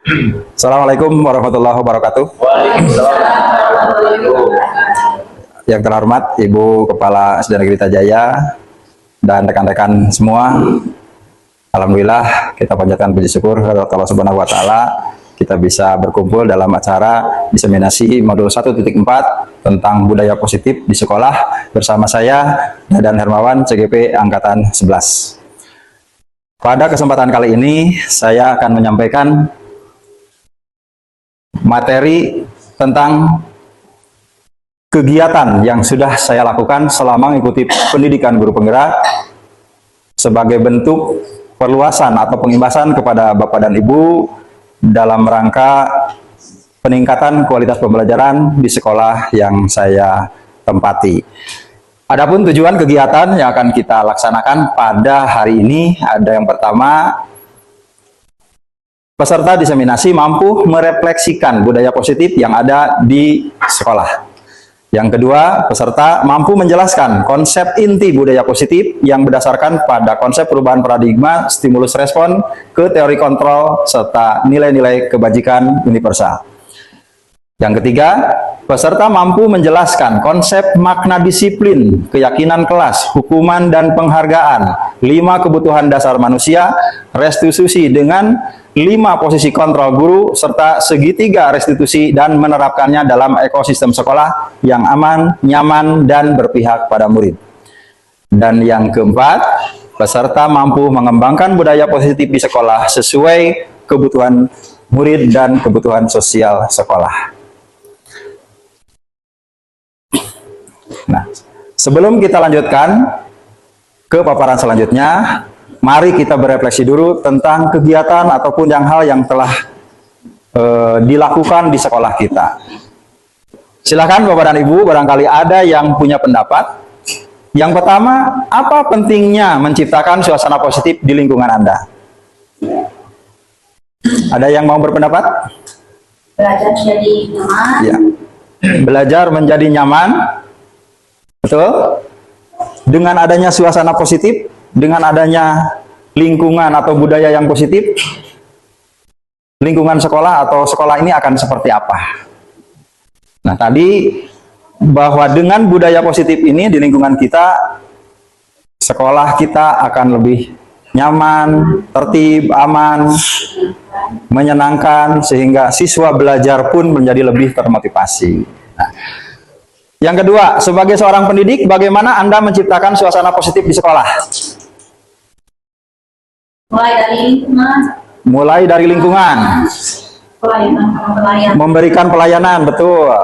Assalamualaikum warahmatullahi wabarakatuh. Yang terhormat Ibu Kepala SD Negeri Tajaya dan rekan-rekan semua, alhamdulillah kita panjatkan puji syukur kepada Allah Subhanahu wa taala kita bisa berkumpul dalam acara diseminasi modul 1.4 tentang budaya positif di sekolah bersama saya Dadan Hermawan CGP angkatan 11. Pada kesempatan kali ini saya akan menyampaikan materi tentang kegiatan yang sudah saya lakukan selama mengikuti pendidikan guru penggerak sebagai bentuk perluasan atau pengimbasan kepada Bapak dan Ibu dalam rangka peningkatan kualitas pembelajaran di sekolah yang saya tempati. Adapun tujuan kegiatan yang akan kita laksanakan pada hari ini ada yang pertama, peserta diseminasi mampu merefleksikan budaya positif yang ada di sekolah. Yang kedua, peserta mampu menjelaskan konsep inti budaya positif yang berdasarkan pada konsep perubahan paradigma, stimulus respon ke teori kontrol, serta nilai-nilai kebajikan universal. Yang ketiga, peserta mampu menjelaskan konsep makna disiplin, keyakinan kelas, hukuman dan penghargaan, 5 kebutuhan dasar manusia, restitusi dengan 5 posisi kontrol guru, serta segitiga restitusi dan menerapkannya dalam ekosistem sekolah yang aman, nyaman, dan berpihak pada murid. Dan yang keempat, peserta mampu mengembangkan budaya positif di sekolah sesuai kebutuhan murid dan kebutuhan sosial sekolah. Nah, sebelum kita lanjutkan ke paparan selanjutnya, mari kita berefleksi dulu tentang kegiatan ataupun hal yang telah dilakukan di sekolah kita. Silakan Bapak dan Ibu, barangkali ada yang punya pendapat. Yang pertama, apa pentingnya menciptakan suasana positif di lingkungan Anda? Ada yang mau berpendapat? Belajar menjadi nyaman. Ya. Belajar menjadi nyaman. Betul? Dengan adanya suasana positif, dengan adanya lingkungan atau budaya yang positif, lingkungan sekolah atau sekolah ini akan seperti apa? Nah, tadi bahwa dengan budaya positif ini di lingkungan kita, sekolah kita akan lebih nyaman, tertib, aman, menyenangkan, sehingga siswa belajar pun menjadi lebih termotivasi. Nah, yang kedua, sebagai seorang pendidik, bagaimana Anda menciptakan suasana positif di sekolah? Mulai dari lingkungan. Mulai dari lingkungan. Pelayanan. Memberikan pelayanan, betul.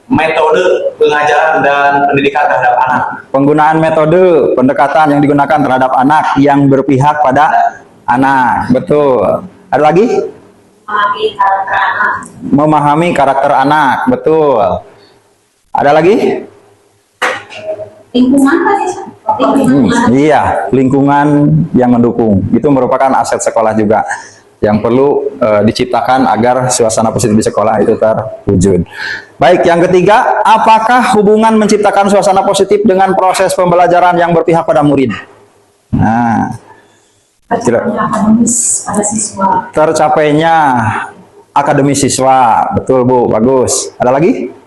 Metode pengajaran dan pendidikan terhadap anak. Penggunaan metode pendekatan yang digunakan terhadap anak yang berpihak pada anak, betul. Ada lagi? Memahami karakter anak. Memahami karakter anak, betul. Ada lagi? Lingkungan tadi. Iya, lingkungan yang mendukung. Itu merupakan aset sekolah juga yang perlu diciptakan agar suasana positif di sekolah itu terwujud. Baik, yang ketiga, apakah hubungan menciptakan suasana positif dengan proses pembelajaran yang berpihak pada murid? Nah, akademis pada siswa. tercapainya akademis siswa, betul Bu, bagus. Ada lagi?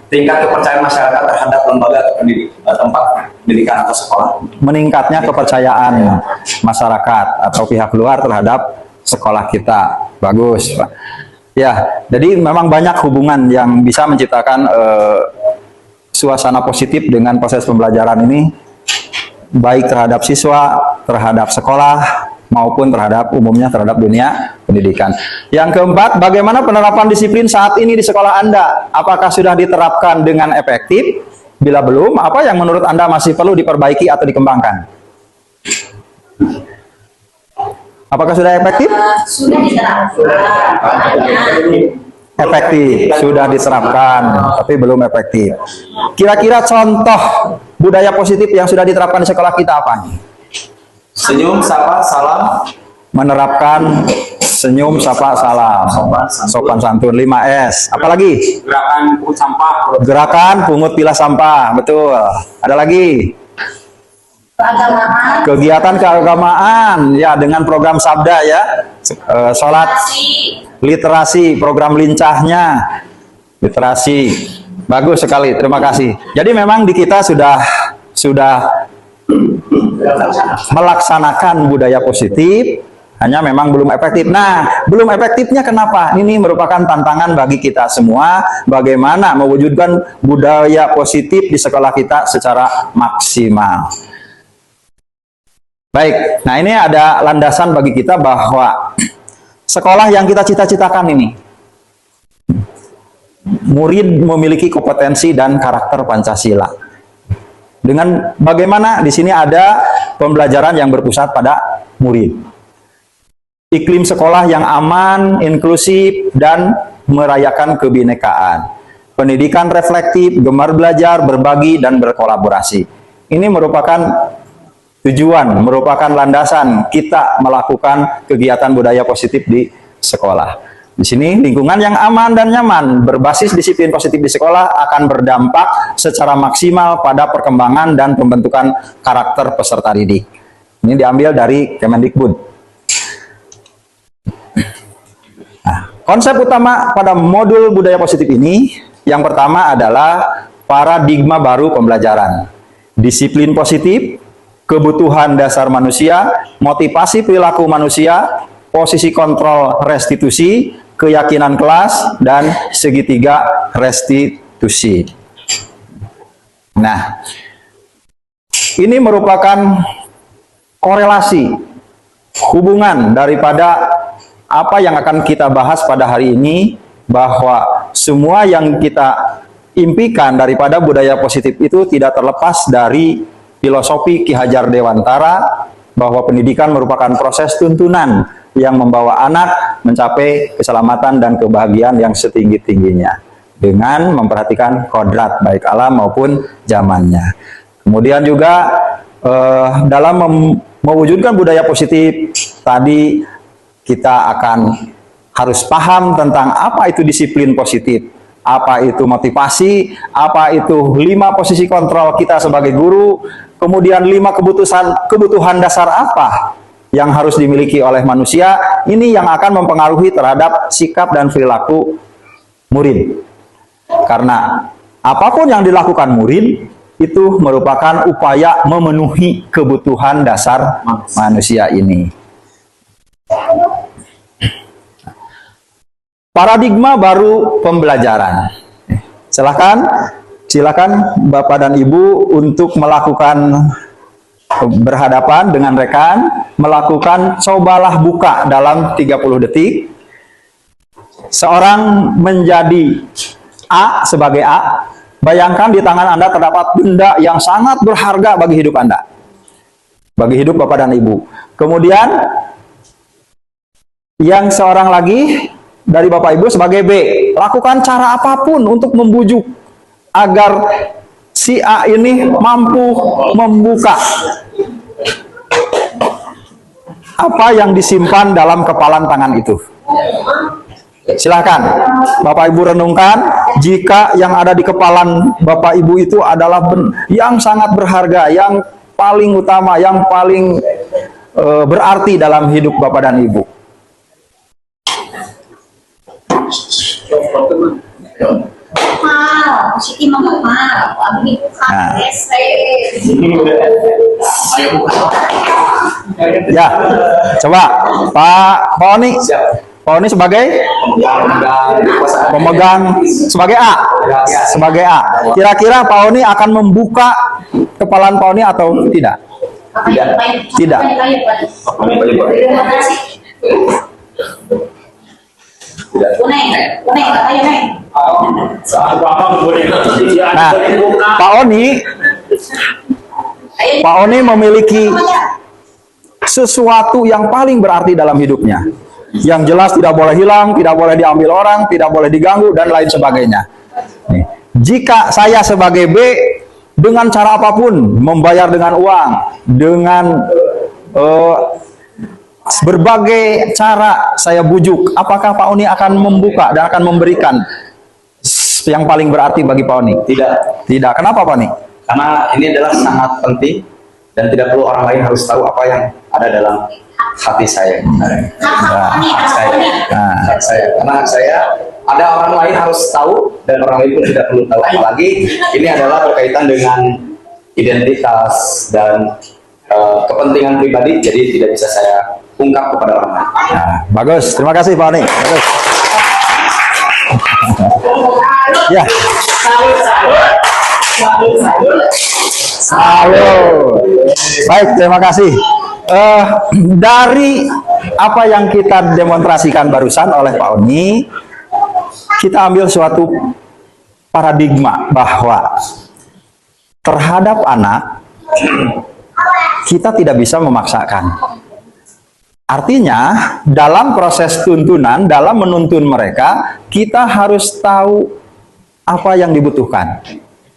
Tingkat kepercayaan masyarakat terhadap lembaga tempat pendidikan atau sekolah. Meningkatnya kepercayaan masyarakat atau pihak luar terhadap sekolah kita. Bagus, Pak. Ya, jadi memang banyak hubungan yang bisa menciptakan suasana positif dengan proses pembelajaran ini, baik terhadap siswa, terhadap sekolah, maupun terhadap umumnya terhadap dunia pendidikan. Yang keempat, bagaimana penerapan disiplin saat ini di sekolah Anda? Apakah sudah diterapkan dengan efektif? Bila belum, apa yang menurut Anda masih perlu diperbaiki atau dikembangkan? Apakah sudah efektif? Sudah diterapkan. Efektif, sudah diterapkan, tapi belum efektif. Kira-kira contoh budaya positif yang sudah diterapkan di sekolah kita apa nih? Senyum, sapa, salam. Menerapkan senyum, sapa, salam, sopan santun, 5S. Apalagi? Gerakan pungut sampah. Gerakan pungut pilah sampah, betul. Ada lagi? keagamaan, kegiatan keagamaan ya dengan program Sabda ya, sholat, literasi, program lincahnya, literasi, bagus sekali, terima kasih. Jadi memang di kita sudah melaksanakan budaya positif, hanya memang belum efektif. Nah, belum efektifnya kenapa? Ini merupakan tantangan bagi kita semua, bagaimana mewujudkan budaya positif di sekolah kita secara maksimal. Baik, nah ini ada landasan bagi kita bahwa sekolah yang kita cita-citakan ini, murid memiliki kompetensi dan karakter Pancasila. Dengan bagaimana di sini ada pembelajaran yang berpusat pada murid. Iklim sekolah yang aman, inklusif, dan merayakan kebinekaan. Pendidikan reflektif, gemar belajar, berbagi, dan berkolaborasi. Ini merupakan tujuan, merupakan landasan kita melakukan kegiatan budaya positif di sekolah. Di sini lingkungan yang aman dan nyaman, berbasis disiplin positif di sekolah akan berdampak secara maksimal pada perkembangan dan pembentukan karakter peserta didik. Ini diambil dari Kemendikbud. Konsep utama pada modul budaya positif ini, yang pertama adalah paradigma baru pembelajaran. Disiplin positif, kebutuhan dasar manusia, motivasi perilaku manusia, posisi kontrol restitusi, keyakinan kelas, dan segitiga restitusi. Nah, ini merupakan korelasi, hubungan daripada apa yang akan kita bahas pada hari ini, bahwa semua yang kita impikan daripada budaya positif itu tidak terlepas dari filosofi Ki Hajar Dewantara, bahwa pendidikan merupakan proses tuntunan yang membawa anak mencapai keselamatan dan kebahagiaan yang setinggi-tingginya dengan memperhatikan kodrat baik alam maupun zamannya. Kemudian juga dalam mewujudkan budaya positif tadi, kita akan harus paham tentang apa itu disiplin positif, apa itu motivasi, apa itu 5 posisi kontrol kita sebagai guru, kemudian 5 kebutuhan dasar apa yang harus dimiliki oleh manusia, ini yang akan mempengaruhi terhadap sikap dan perilaku murid. Karena apapun yang dilakukan murid, itu merupakan upaya memenuhi kebutuhan dasar manusia ini. Paradigma baru pembelajaran. Silakan Bapak dan Ibu untuk melakukan berhadapan dengan rekan, melakukan cobalah buka dalam 30 detik. Seorang menjadi A sebagai A. Bayangkan di tangan Anda terdapat benda yang sangat berharga bagi hidup Anda. Bagi hidup Bapak dan Ibu. Kemudian yang seorang lagi dari Bapak Ibu sebagai B, lakukan cara apapun untuk membujuk agar si A ini mampu membuka apa yang disimpan dalam kepalan tangan itu. Silahkan Bapak Ibu renungkan, jika yang ada di kepalan Bapak Ibu itu adalah yang sangat berharga, yang paling utama, yang paling berarti dalam hidup Bapak dan Ibu. Ya, coba Pak Oni. Pak Oni sebagai pemegang, sebagai A. Sebagai A. Kira-kira Pak Oni akan membuka kepalan Pak Oni atau tidak? Tidak. Nah, Pak Oni memiliki sesuatu yang paling berarti dalam hidupnya. Yang jelas tidak boleh hilang, tidak boleh diambil orang, tidak boleh diganggu, dan lain sebagainya. Jika saya sebagai B, dengan cara apapun, membayar dengan uang, dengan berbagai cara saya bujuk, apakah Pak Oni akan membuka dan akan memberikan yang paling berarti bagi Pak Oni? Tidak. Tidak. Kenapa Pak Oni? Karena ini adalah sangat penting dan tidak perlu orang lain harus tahu apa yang ada dalam hati saya. Hak saya. Hak saya. Karena hak saya, ada orang lain harus tahu dan orang lain pun tidak perlu tahu. Apalagi ini adalah berkaitan dengan identitas dan kepentingan pribadi, jadi tidak bisa saya ungkap kepada orang lain. Nah, bagus, terima kasih Pak Oni. Bagus. Ya. Halo. Baik, terima kasih. Dari apa yang kita demonstrasikan barusan oleh Pak Oni, kita ambil suatu paradigma bahwa terhadap anak kita tidak bisa memaksakan. Artinya, dalam proses tuntunan, dalam menuntun mereka, kita harus tahu apa yang dibutuhkan.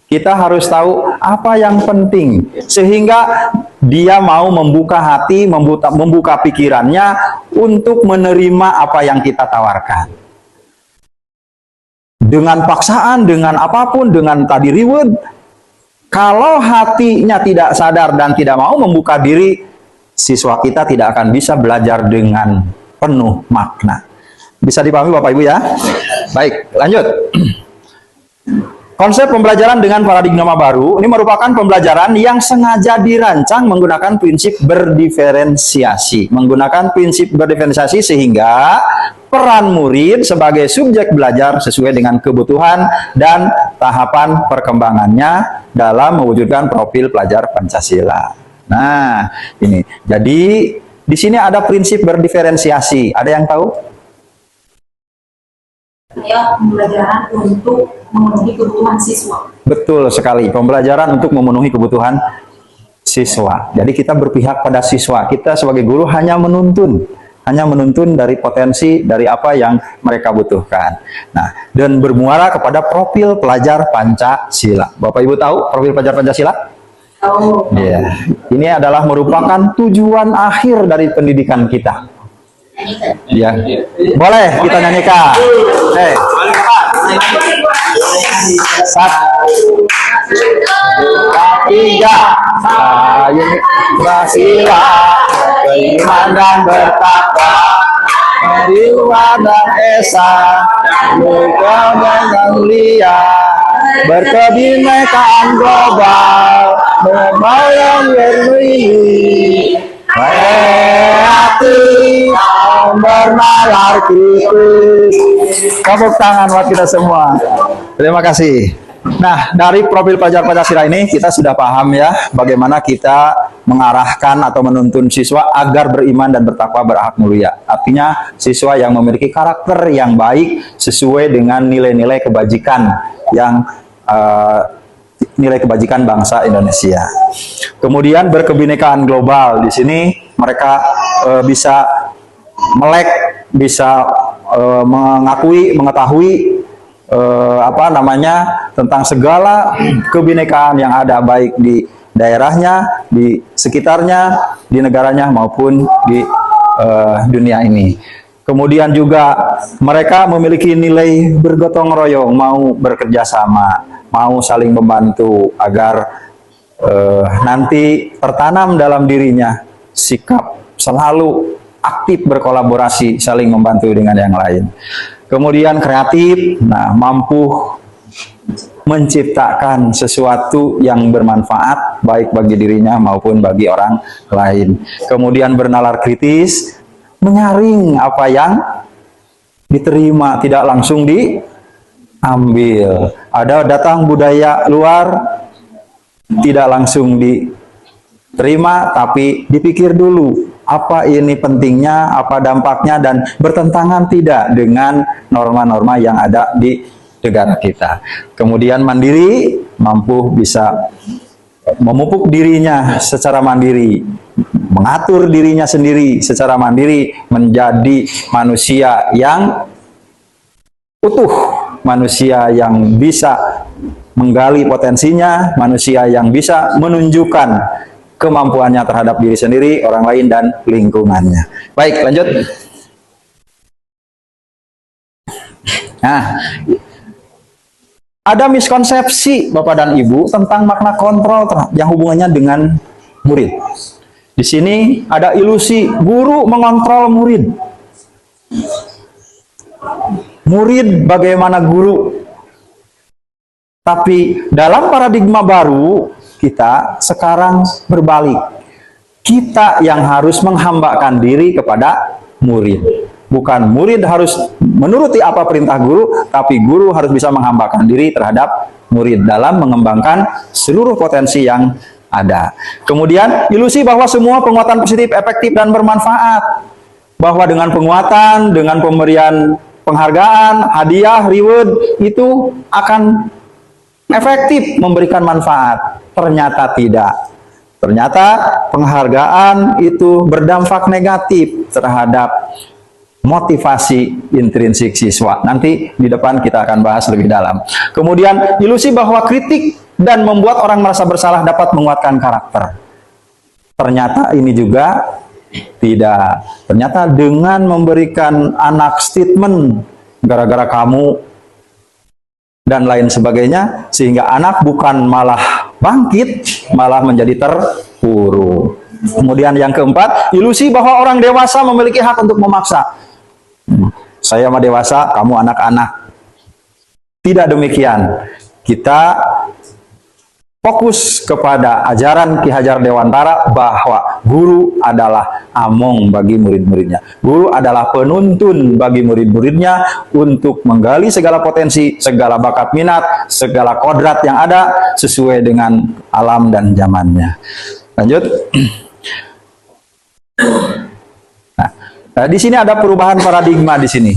Kita harus tahu apa yang penting, sehingga dia mau membuka hati, membuka pikirannya untuk menerima apa yang kita tawarkan. Dengan paksaan, dengan apapun, dengan tadi reward, kalau hatinya tidak sadar dan tidak mau membuka diri, siswa kita tidak akan bisa belajar dengan penuh makna. Bisa dipahami Bapak Ibu ya? Baik, lanjut. Konsep pembelajaran dengan paradigma baru ini merupakan pembelajaran yang sengaja dirancang menggunakan prinsip berdiferensiasi. Menggunakan prinsip berdiferensiasi sehingga peran murid sebagai subjek belajar sesuai dengan kebutuhan dan tahapan perkembangannya dalam mewujudkan profil pelajar Pancasila. Nah, ini. Jadi di sini ada prinsip berdiferensiasi. Ada yang tahu? Ya, pembelajaran untuk memenuhi kebutuhan siswa. Betul sekali, pembelajaran untuk memenuhi kebutuhan siswa. Jadi kita berpihak pada siswa. Kita sebagai guru hanya menuntun dari potensi dari apa yang mereka butuhkan. Nah, dan bermuara kepada profil pelajar Pancasila. Bapak Ibu tahu profil pelajar Pancasila? Oh. Ya, ini adalah merupakan tujuan akhir dari pendidikan kita. Ya, boleh kita nyanyikan. Satu, tiga, ayo Pancasila, beriman dan bertakwa, beriman dan esa, bukan dan mulia, berkebinekaan global, membayang berdiri, hati bernalar kritis. Tepuk tangan buat kita semua. Terima kasih. Nah, dari profil pelajar Pancasila ini kita sudah paham ya bagaimana kita mengarahkan atau menuntun siswa agar beriman dan bertakwa berakhlak mulia. Artinya siswa yang memiliki karakter yang baik sesuai dengan nilai-nilai kebajikan yang nilai kebajikan bangsa Indonesia. Kemudian berkebinekaan global. Di sini mereka bisa melek, bisa mengetahui tentang segala kebinekaan yang ada baik di daerahnya, di sekitarnya, di negaranya maupun di dunia ini. Kemudian juga mereka memiliki nilai bergotong royong, mau bekerja sama, mau saling membantu agar nanti tertanam dalam dirinya sikap selalu aktif berkolaborasi, saling membantu dengan yang lain. Kemudian kreatif, nah mampu menciptakan sesuatu yang bermanfaat baik bagi dirinya maupun bagi orang lain. Kemudian bernalar kritis, menyaring apa yang diterima, tidak langsung diambil. Ada datang budaya luar, tidak langsung diterima, tapi dipikir dulu apa ini pentingnya, apa dampaknya, dan bertentangan tidak dengan norma-norma yang ada di negara kita. Kemudian mandiri, mampu bisa memupuk dirinya secara mandiri, mengatur dirinya sendiri secara mandiri, menjadi manusia yang utuh, manusia yang bisa menggali potensinya, manusia yang bisa menunjukkan kemampuannya terhadap diri sendiri, orang lain, dan lingkungannya. Baik, lanjut. Nah, ada miskonsepsi Bapak dan Ibu tentang makna kontrol yang hubungannya dengan murid. Di sini ada ilusi guru mengontrol murid. Murid bagaimana guru. Tapi dalam paradigma baru, kita sekarang berbalik. Kita yang harus menghambakan diri kepada murid. Bukan murid harus menuruti apa perintah guru, tapi guru harus bisa menghambakan diri terhadap murid dalam mengembangkan seluruh potensi yang ada. Kemudian ilusi bahwa semua penguatan positif efektif dan bermanfaat. Bahwa dengan penguatan, dengan pemberian penghargaan, hadiah, reward itu akan efektif memberikan manfaat. Ternyata tidak. Ternyata penghargaan itu berdampak negatif terhadap motivasi intrinsik siswa. Nanti di depan kita akan bahas lebih dalam. Kemudian ilusi bahwa kritik dan membuat orang merasa bersalah dapat menguatkan karakter. Ternyata ini juga tidak. Ternyata dengan memberikan anak statement gara-gara kamu dan lain sebagainya, sehingga anak bukan malah bangkit, malah menjadi terpuruk. Kemudian yang keempat, ilusi bahwa orang dewasa memiliki hak untuk memaksa. Saya mah dewasa, kamu anak-anak. Tidak demikian. Kita fokus kepada ajaran Ki Hajar Dewantara bahwa guru adalah among bagi murid-muridnya. Guru adalah penuntun bagi murid-muridnya untuk menggali segala potensi, segala bakat minat, segala kodrat yang ada sesuai dengan alam dan zamannya. Lanjut. Nah, di sini ada perubahan paradigma di sini.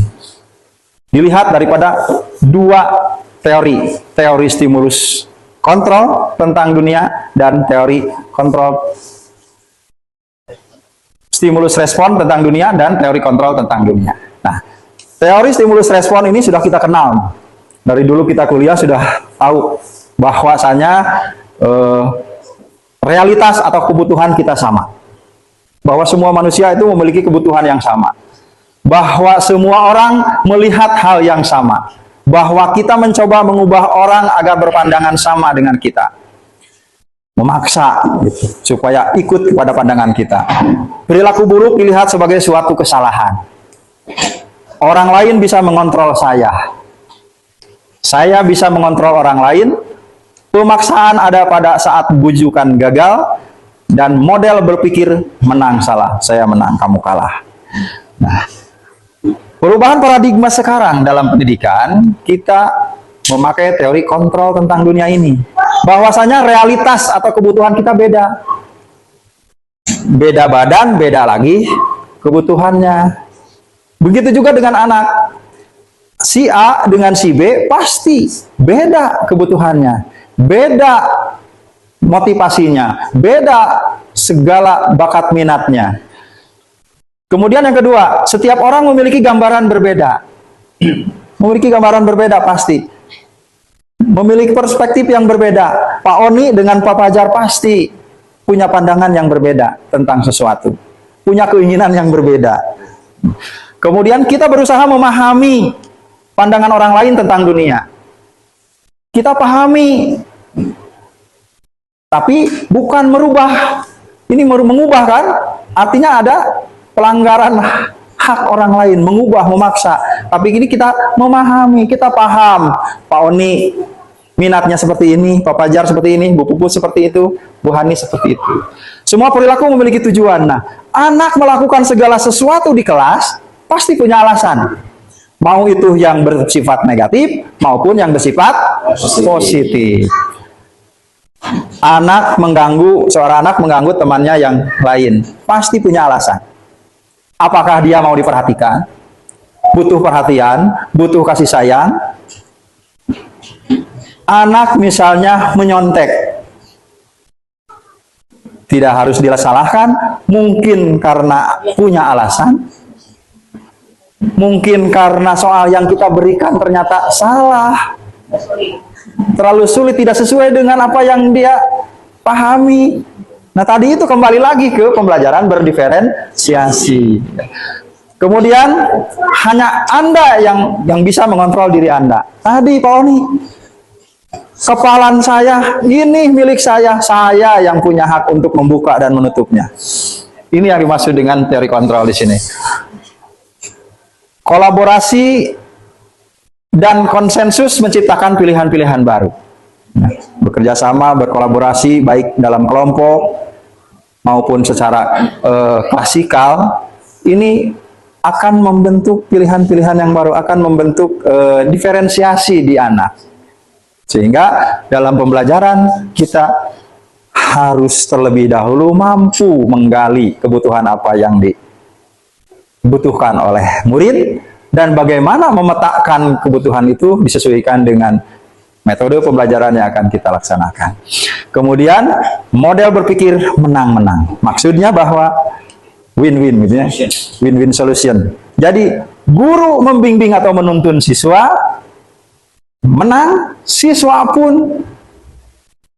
Dilihat daripada dua teori, teori stimulus kontrol tentang dunia dan teori kontrol stimulus respon tentang dunia dan teori kontrol tentang dunia. Nah, teori stimulus respon ini sudah kita kenal. Dari dulu kita kuliah sudah tahu bahwasanya realitas atau kebutuhan kita sama. Bahwa semua manusia itu memiliki kebutuhan yang sama. Bahwa semua orang melihat hal yang sama. Bahwa kita mencoba mengubah orang agar berpandangan sama dengan kita. Memaksa gitu, supaya ikut kepada pandangan kita. Perilaku buruk dilihat sebagai suatu kesalahan. Orang lain bisa mengontrol saya. Saya bisa mengontrol orang lain. Pemaksaan ada pada saat bujukan gagal. Dan model berpikir menang salah, saya menang, kamu kalah. Nah, perubahan paradigma sekarang dalam pendidikan, kita memakai teori kontrol tentang dunia ini. Bahwasanya realitas atau kebutuhan kita beda. Beda badan, beda lagi kebutuhannya. Begitu juga dengan anak. Si A dengan si B pasti beda kebutuhannya. Beda motivasinya, beda segala bakat minatnya. Kemudian yang kedua, setiap orang memiliki gambaran berbeda. Memiliki gambaran berbeda pasti. Memiliki perspektif yang berbeda. Pak Oni dengan Pak Fajar pasti punya pandangan yang berbeda tentang sesuatu. Punya keinginan yang berbeda. Kemudian kita berusaha memahami pandangan orang lain tentang dunia. Kita pahami. Tapi bukan merubah. Ini mengubah kan? Artinya ada pelanggaran hak orang lain, mengubah, memaksa. Tapi ini kita memahami, kita paham. Pak Oni minatnya seperti ini, Pak Fajar seperti ini, Bu Puput seperti itu, Bu Hani seperti itu. Semua perilaku memiliki tujuan. Nah, anak melakukan segala sesuatu di kelas pasti punya alasan. Mau itu yang bersifat negatif maupun yang bersifat positif. Seorang anak mengganggu temannya yang lain, pasti punya alasan. Apakah dia mau diperhatikan? Butuh perhatian, butuh kasih sayang. Anak misalnya menyontek. Tidak harus disalahkan, mungkin karena punya alasan. Mungkin karena soal yang kita berikan ternyata salah. Terlalu sulit, tidak sesuai dengan apa yang dia pahami. Nah, tadi itu kembali lagi ke pembelajaran berdiferensiasi. Kemudian hanya Anda yang bisa mengontrol diri Anda. Tadi Pak Oni, kepalan saya, ini milik saya yang punya hak untuk membuka dan menutupnya. Ini yang dimaksud dengan teori kontrol di sini. Kolaborasi dan konsensus menciptakan pilihan-pilihan baru. Nah, bekerja sama, berkolaborasi baik dalam kelompok maupun secara klasikal, ini akan membentuk pilihan-pilihan yang baru, akan membentuk diferensiasi di anak. Sehingga dalam pembelajaran kita harus terlebih dahulu mampu menggali kebutuhan apa yang dibutuhkan oleh murid, dan bagaimana memetakan kebutuhan itu disesuaikan dengan metode pembelajaran yang akan kita laksanakan. Kemudian model berpikir menang-menang. Maksudnya bahwa win-win, gitu ya. Win-win solution. Jadi guru membimbing atau menuntun siswa menang, siswa pun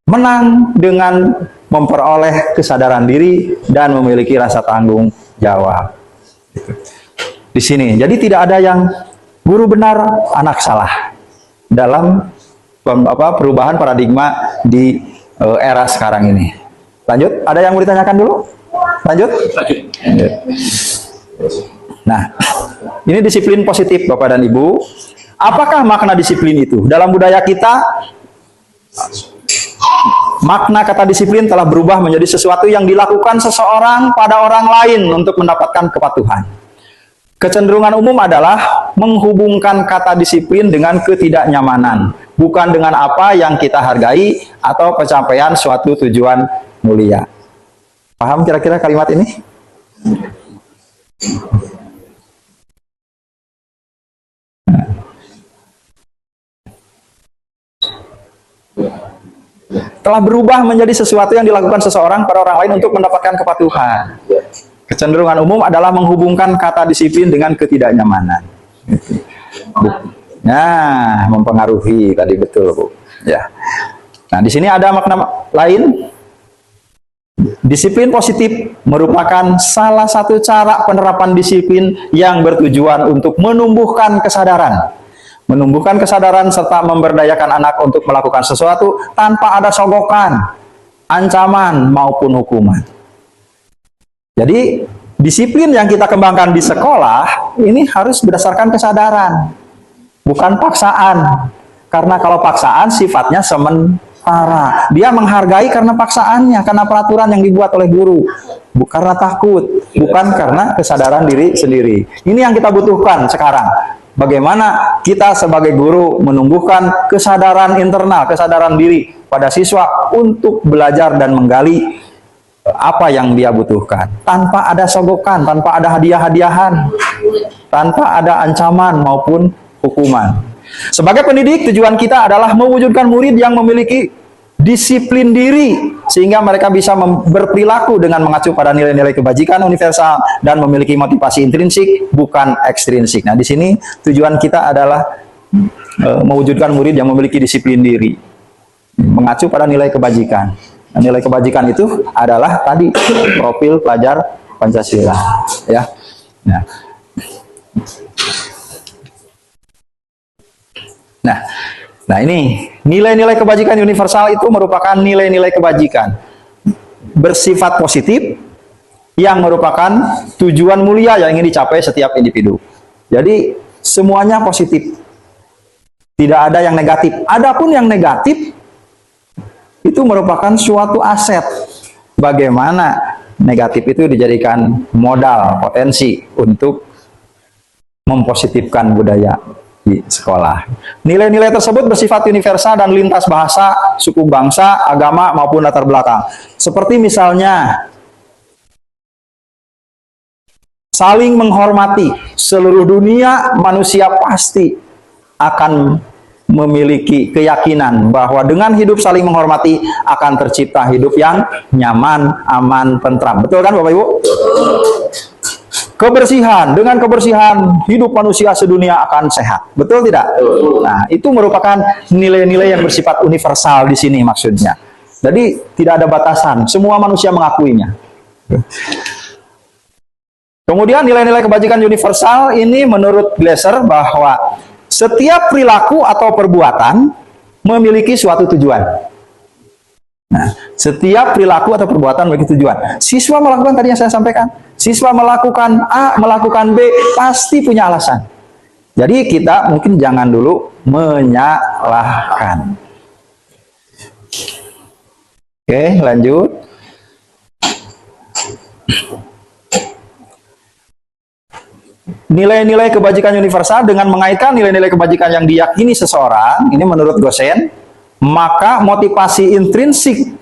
menang dengan memperoleh kesadaran diri dan memiliki rasa tanggung jawab. Di sini, jadi tidak ada yang guru benar, anak salah dalam perubahan paradigma di era sekarang ini. Lanjut, ada yang mau ditanyakan dulu? Lanjut. Nah, ini disiplin positif Bapak dan Ibu. Apakah makna disiplin itu? Dalam budaya kita, makna kata disiplin telah berubah menjadi sesuatu yang dilakukan seseorang pada orang lain untuk mendapatkan kepatuhan. Kecenderungan umum adalah menghubungkan kata disiplin dengan ketidaknyamanan, bukan dengan apa yang kita hargai atau pencapaian suatu tujuan mulia. Paham kira-kira kalimat ini? Telah berubah menjadi sesuatu yang dilakukan seseorang pada orang lain untuk mendapatkan kepatuhan. Kecenderungan umum adalah menghubungkan kata disiplin dengan ketidaknyamanan. Nah, mempengaruhi tadi, betul, Bu. Ya. Nah, di sini ada makna lain. Disiplin positif merupakan salah satu cara penerapan disiplin yang bertujuan untuk menumbuhkan kesadaran. Menumbuhkan kesadaran serta memberdayakan anak untuk melakukan sesuatu tanpa ada sogokan, ancaman, maupun hukuman. Jadi, disiplin yang kita kembangkan di sekolah ini harus berdasarkan kesadaran, bukan paksaan. Karena kalau paksaan sifatnya sementara. Dia menghargai karena paksaannya, karena peraturan yang dibuat oleh guru. Bukan karena takut, bukan karena kesadaran diri sendiri. Ini yang kita butuhkan sekarang. Bagaimana kita sebagai guru menumbuhkan kesadaran internal, kesadaran diri pada siswa untuk belajar dan menggali apa yang dia butuhkan. Tanpa ada sogokan, tanpa ada hadiah-hadiahan, tanpa ada ancaman maupun hukuman. Sebagai pendidik, tujuan kita adalah mewujudkan murid yang memiliki disiplin diri, sehingga mereka bisa berperilaku dengan mengacu pada nilai-nilai kebajikan universal dan memiliki motivasi intrinsik, bukan ekstrinsik. Nah, di sini tujuan kita adalah mewujudkan murid yang memiliki disiplin diri, mengacu pada nilai kebajikan. Nah, nilai kebajikan itu adalah tadi profil pelajar Pancasila, ya. Nah, ini nilai-nilai kebajikan universal itu merupakan nilai-nilai kebajikan bersifat positif yang merupakan tujuan mulia yang ingin dicapai setiap individu. Jadi semuanya positif, tidak ada yang negatif. Adapun yang negatif itu merupakan suatu aset. Bagaimana negatif itu dijadikan modal, potensi untuk mempositifkan budaya di sekolah. Nilai-nilai tersebut bersifat universal dan lintas bahasa, suku bangsa, agama, maupun latar belakang. Seperti misalnya, saling menghormati. Seluruh dunia manusia pasti akan memiliki keyakinan bahwa dengan hidup saling menghormati akan tercipta hidup yang nyaman, aman, tentram. Betul kan Bapak Ibu? Kebersihan, dengan kebersihan hidup manusia sedunia akan sehat. Betul tidak? Nah, itu merupakan nilai-nilai yang bersifat universal di sini maksudnya. Jadi tidak ada batasan, semua manusia mengakuinya. Kemudian nilai-nilai kebajikan universal ini menurut Glasser bahwa setiap perilaku atau perbuatan memiliki suatu tujuan. Nah, setiap perilaku atau perbuatan memiliki tujuan. Siswa melakukan tadi yang saya sampaikan. Siswa melakukan A, melakukan B, pasti punya alasan. Jadi kita mungkin jangan dulu menyalahkan. Oke, lanjut. Nilai-nilai kebajikan universal dengan mengaitkan nilai-nilai kebajikan yang diyakini seseorang, ini menurut dosen, maka motivasi intrinsik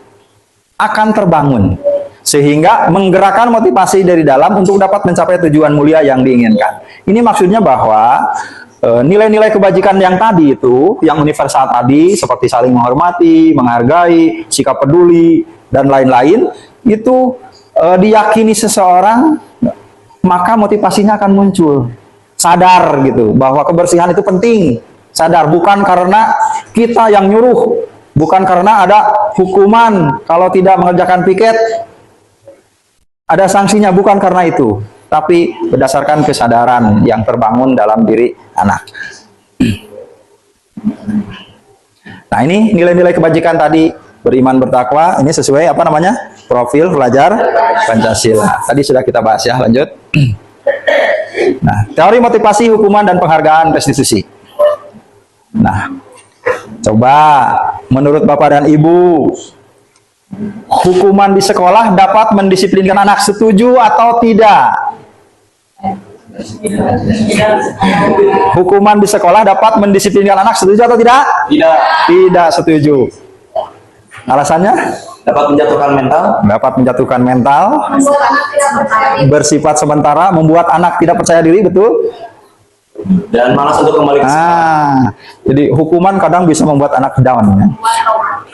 akan terbangun. Sehingga menggerakkan motivasi dari dalam untuk dapat mencapai tujuan mulia yang diinginkan. Ini maksudnya bahwa nilai-nilai kebajikan yang tadi itu, yang universal tadi, seperti saling menghormati, menghargai, sikap peduli, dan lain-lain, itu diyakini seseorang, maka motivasinya akan muncul. Sadar gitu, bahwa kebersihan itu penting. Sadar, bukan karena kita yang nyuruh, bukan karena ada hukuman kalau tidak mengerjakan piket, ada sanksinya, bukan karena itu, tapi berdasarkan kesadaran yang terbangun dalam diri anak. Nah, ini nilai-nilai kebajikan tadi, beriman, bertakwa, ini sesuai apa namanya? Profil pelajar Pancasila. Tadi sudah kita bahas ya, lanjut. Nah, teori motivasi, hukuman, dan penghargaan restitusi. Nah, coba menurut Bapak dan Ibu, hukuman di sekolah dapat mendisiplinkan anak, setuju atau tidak? Hukuman di sekolah dapat mendisiplinkan anak, setuju atau tidak? Tidak. Tidak setuju. Alasannya? Dapat menjatuhkan mental. Dapat menjatuhkan mental, Membuat anak tidak percaya diri. bersifat sementara, membuat anak tidak percaya diri, betul? Dan malas untuk kembali ke sekolah. Jadi hukuman kadang bisa membuat anak down, ya.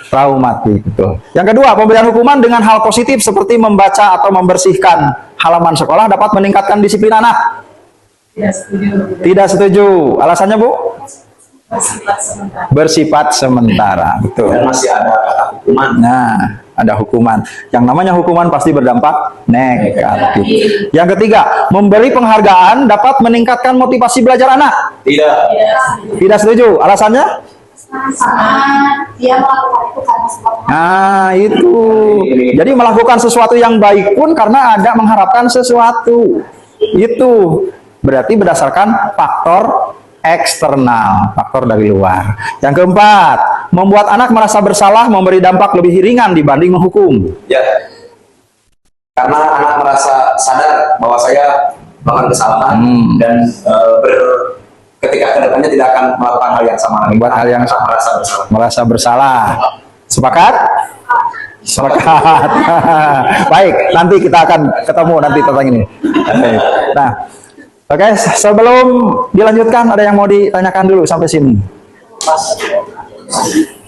Traumatik, betul. Yang kedua, pemberian hukuman dengan hal positif seperti membaca atau membersihkan halaman sekolah dapat meningkatkan disiplin anak. Tidak setuju. Tidak setuju. Alasannya, Bu? Bersifat sementara. Bersifat sementara, betul. Dan masih ada kata hukuman. Nah, ada hukuman. Yang namanya hukuman pasti berdampak negatif. Yang ketiga, memberi penghargaan dapat meningkatkan motivasi belajar anak. Tidak. Tidak setuju. Alasannya? Karena dia melakukan itu karena sebab Nah, itu. Jadi melakukan sesuatu yang baik pun karena ada mengharapkan sesuatu. Itu berarti berdasarkan faktor eksternal, faktor dari luar. Yang keempat, membuat anak merasa bersalah, memberi dampak lebih ringan dibanding menghukum. Ya. Karena anak merasa sadar bahwa saya melakukan kesalahan dan ketika kedepannya tidak akan melakukan hal yang sama lagi. Membuat hal yang Anak merasa bersalah. Merasa bersalah. Sepakat? Sepakat. Baik, nanti kita akan ketemu nanti tentang ini. Nah, oke, sebelum dilanjutkan ada yang mau ditanyakan dulu sampai sini.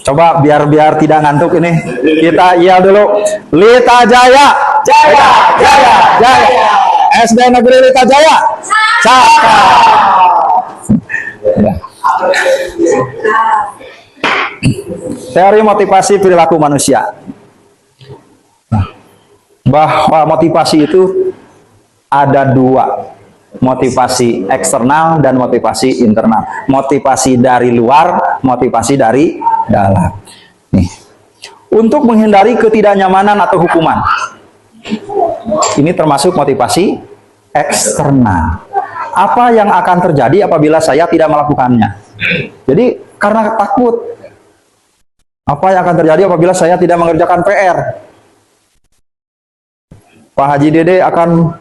Coba biar tidak ngantuk ini, kita yel dulu. Lita Jaya, Jaya, Jaya, Jaya. SD Negeri Lita Jaya. Cakap. Ya. Teori motivasi perilaku manusia. Nah, bahwa motivasi itu ada dua. Motivasi eksternal dan motivasi internal. Motivasi dari luar, motivasi dari dalam. Nih. Untuk menghindari ketidaknyamanan atau hukuman. Ini termasuk motivasi eksternal. Apa yang akan terjadi apabila saya tidak melakukannya? Jadi karena takut. Apa yang akan terjadi apabila saya tidak mengerjakan PR? Pak Haji Dede akan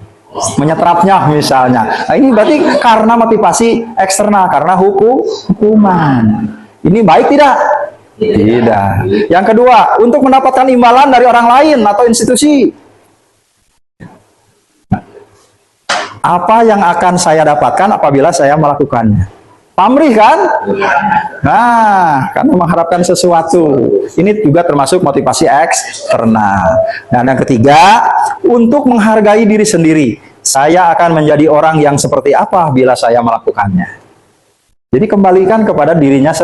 menyetrapnya misalnya. Nah, ini berarti karena motivasi eksternal, karena hukuman. Ini baik tidak? Tidak. Yang kedua, untuk mendapatkan imbalan dari orang lain atau institusi. Apa yang akan saya dapatkan apabila saya melakukannya? Pamrih kan? Nah, karena mengharapkan sesuatu. Ini juga termasuk motivasi eksternal. Dan yang ketiga, untuk menghargai diri sendiri. Saya akan menjadi orang yang seperti apa bila saya melakukannya. Jadi kembalikan kepada dirinya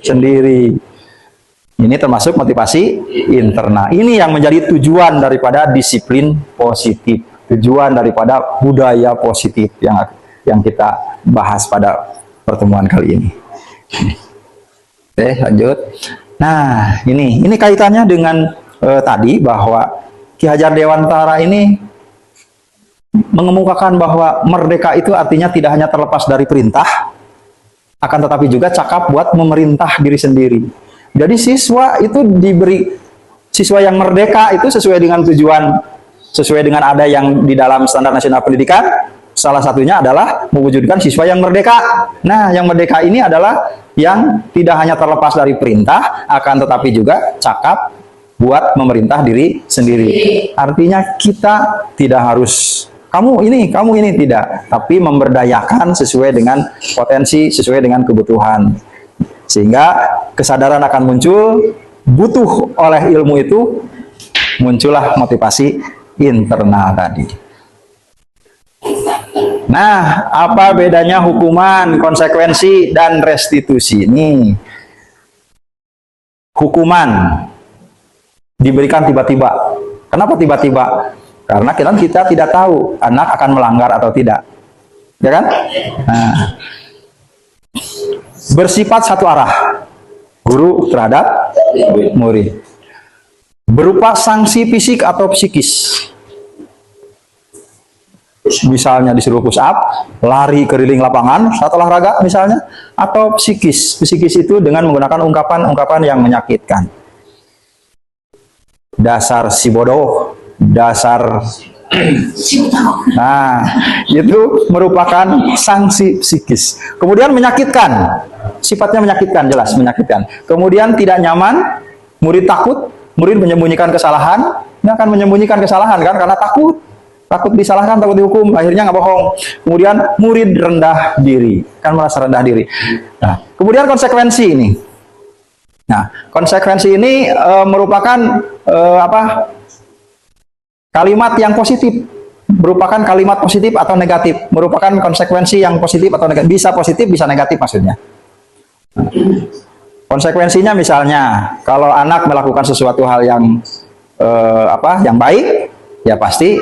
sendiri. Ini termasuk motivasi internal. Ini yang menjadi tujuan daripada disiplin positif. Tujuan daripada budaya positif yang kita bahas pada pertemuan kali ini. Oke, lanjut. Nah, ini kaitannya dengan tadi bahwa Ki Hajar Dewantara ini mengemukakan bahwa merdeka itu artinya tidak hanya terlepas dari perintah, akan tetapi juga cakap buat memerintah diri sendiri. Jadi siswa itu siswa yang merdeka itu sesuai dengan tujuan, sesuai dengan ada yang di dalam Standar Nasional Pendidikan, salah satunya adalah mewujudkan siswa yang merdeka. Nah, yang merdeka ini adalah yang tidak hanya terlepas dari perintah, akan tetapi juga cakap buat memerintah diri sendiri. Artinya kita tidak harus kamu ini tidak, tapi memberdayakan sesuai dengan potensi, sesuai dengan kebutuhan. Sehingga kesadaran akan muncul, butuh oleh ilmu itu, muncullah motivasi internal tadi. Nah, apa bedanya hukuman, konsekuensi, dan restitusi ini? Hukuman diberikan tiba-tiba. Kenapa tiba-tiba? Karena kita tidak tahu anak akan melanggar atau tidak, ya kan? Nah, bersifat satu arah, guru terhadap murid, berupa sanksi fisik atau psikis. Misalnya disuruh push up, lari keliling lapangan saat olahraga misalnya, atau psikis. Psikis itu dengan menggunakan ungkapan-ungkapan yang menyakitkan. Dasar si bodoh, dasar. Nah, itu merupakan sanksi psikis. Kemudian menyakitkan, sifatnya menyakitkan, jelas menyakitkan. Kemudian tidak nyaman, murid takut, murid menyembunyikan kesalahan. Dia akan menyembunyikan kesalahan kan, karena takut disalahkan, takut dihukum, akhirnya nggak bohong. Kemudian murid rendah diri, kan merasa rendah diri. Nah, kemudian konsekuensi ini. Nah, konsekuensi ini merupakan kalimat yang positif, merupakan kalimat positif atau negatif, merupakan konsekuensi yang positif atau negatif, bisa positif, bisa negatif maksudnya. Nah, konsekuensinya misalnya, kalau anak melakukan sesuatu hal yang yang baik, ya pasti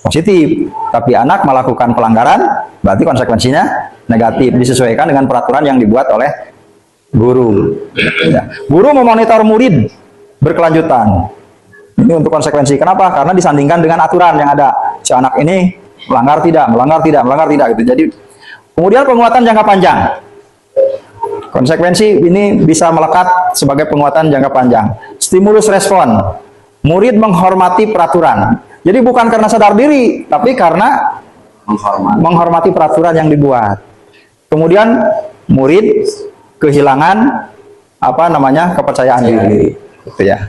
positif. Tapi anak melakukan pelanggaran, berarti konsekuensinya negatif, disesuaikan dengan peraturan yang dibuat oleh guru. Ya. Guru memonitor murid berkelanjutan. Ini untuk konsekuensi. Kenapa? Karena disandingkan dengan aturan yang ada. Si anak ini melanggar tidak gitu. Jadi kemudian penguatan jangka panjang. Konsekuensi ini bisa melekat sebagai penguatan jangka panjang. Stimulus respon. Murid menghormati peraturan. Jadi bukan karena sadar diri, tapi karena menghormati peraturan yang dibuat. Kemudian murid kehilangan kepercayaan diri, gitu ya.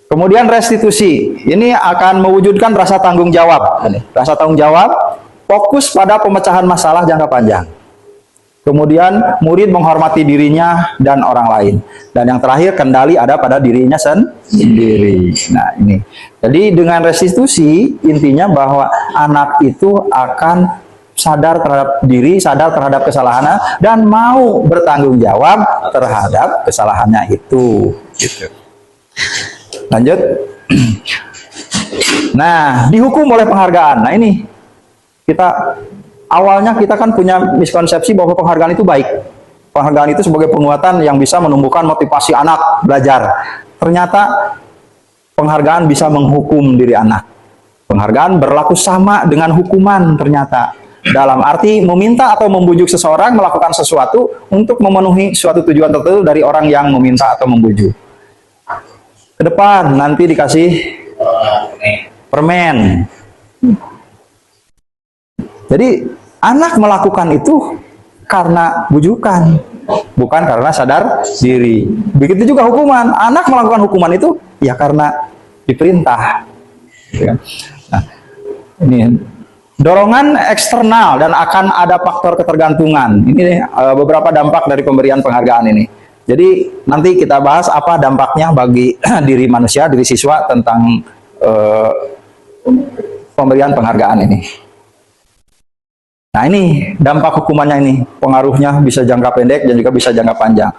Kemudian restitusi, ini akan mewujudkan rasa tanggung jawab. Rasa tanggung jawab, fokus pada pemecahan masalah jangka panjang. Kemudian murid menghormati dirinya dan orang lain. Dan yang terakhir, kendali ada pada dirinya sendiri. Nah ini, jadi dengan restitusi, intinya bahwa anak itu akan sadar terhadap diri, sadar terhadap kesalahannya, dan mau bertanggung jawab terhadap kesalahannya itu. Gitu. Lanjut. Nah, dihukum oleh penghargaan. Nah ini, awalnya kita kan punya miskonsepsi bahwa penghargaan itu baik. Penghargaan itu sebagai penguatan yang bisa menumbuhkan motivasi anak belajar. Ternyata penghargaan bisa menghukum diri anak. Penghargaan berlaku sama dengan hukuman ternyata. Dalam arti meminta atau membujuk seseorang melakukan sesuatu untuk memenuhi suatu tujuan tertentu dari orang yang meminta atau membujuk. Ke depan nanti dikasih permen. Jadi anak melakukan itu karena bujukan, bukan karena sadar diri. Begitu juga hukuman. Anak melakukan hukuman itu ya karena diperintah. Nah, ini dorongan eksternal dan akan ada faktor ketergantungan. Ini beberapa dampak dari pemberian penghargaan ini. Jadi nanti kita bahas apa dampaknya bagi diri manusia, diri siswa tentang pemberian penghargaan ini. Nah ini dampak hukumannya ini, pengaruhnya bisa jangka pendek dan juga bisa jangka panjang.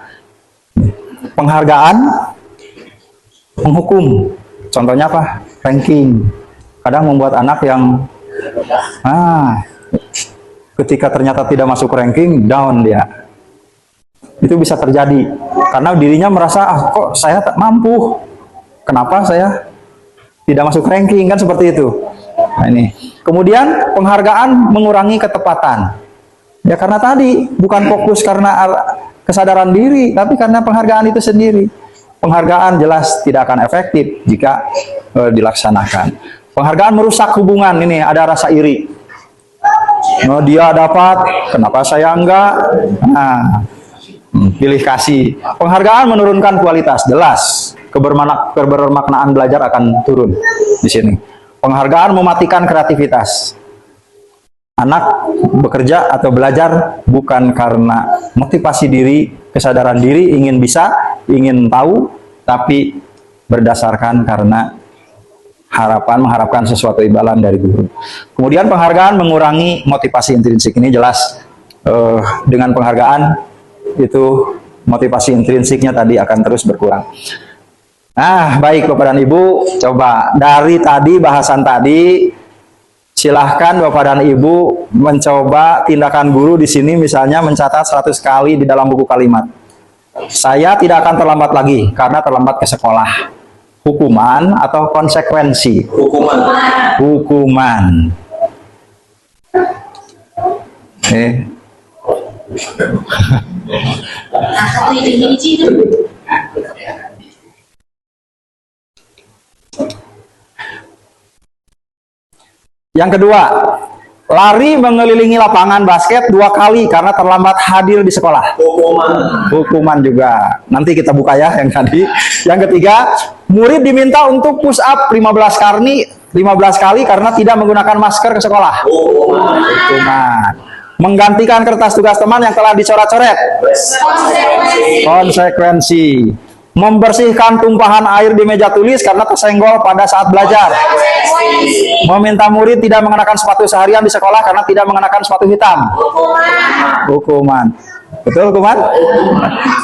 Penghargaan, menghukum, contohnya apa? Ranking. Kadang membuat anak yang ketika ternyata tidak masuk ranking, down dia. Itu bisa terjadi. karena dirinya merasa, kok saya tak mampu, kenapa saya tidak masuk ranking, kan seperti itu. Nah, ini. Kemudian penghargaan mengurangi ketepatan. Ya karena tadi bukan fokus karena kesadaran diri, tapi karena penghargaan itu sendiri. Penghargaan jelas tidak akan efektif jika dilaksanakan. Penghargaan merusak hubungan, ini ada rasa iri. Oh, dia dapat, kenapa saya enggak? Nah, pilih kasih. Penghargaan menurunkan kualitas, jelas. Kebermaknaan belajar akan turun di sini. Penghargaan mematikan kreativitas. Anak bekerja atau belajar bukan karena motivasi diri, kesadaran diri, ingin bisa, ingin tahu, tapi berdasarkan karena mengharapkan sesuatu imbalan dari guru. Kemudian penghargaan mengurangi motivasi intrinsik, ini jelas dengan penghargaan itu motivasi intrinsiknya tadi akan terus berkurang. Nah, baik Bapak dan Ibu, coba dari tadi bahasan tadi, silahkan Bapak dan Ibu mencoba tindakan guru di sini, misalnya mencatat 100 kali di dalam buku kalimat. Saya tidak akan terlambat lagi karena terlambat ke sekolah. Hukuman atau konsekuensi? Hukuman. Hukuman. Yang kedua, lari mengelilingi lapangan basket 2 kali karena terlambat hadir di sekolah. Hukuman. Hukuman juga. Nanti kita buka ya yang tadi. Yang ketiga, murid diminta untuk push up 15 kali karena tidak menggunakan masker ke sekolah. Hukuman. Hukuman. Menggantikan kertas tugas teman yang telah dicoret-coret. Konsekuensi. Membersihkan tumpahan air di meja tulis karena tersenggol pada saat belajar. Meminta murid tidak mengenakan sepatu seharian di sekolah karena tidak mengenakan sepatu hitam. Hukuman. Betul hukuman?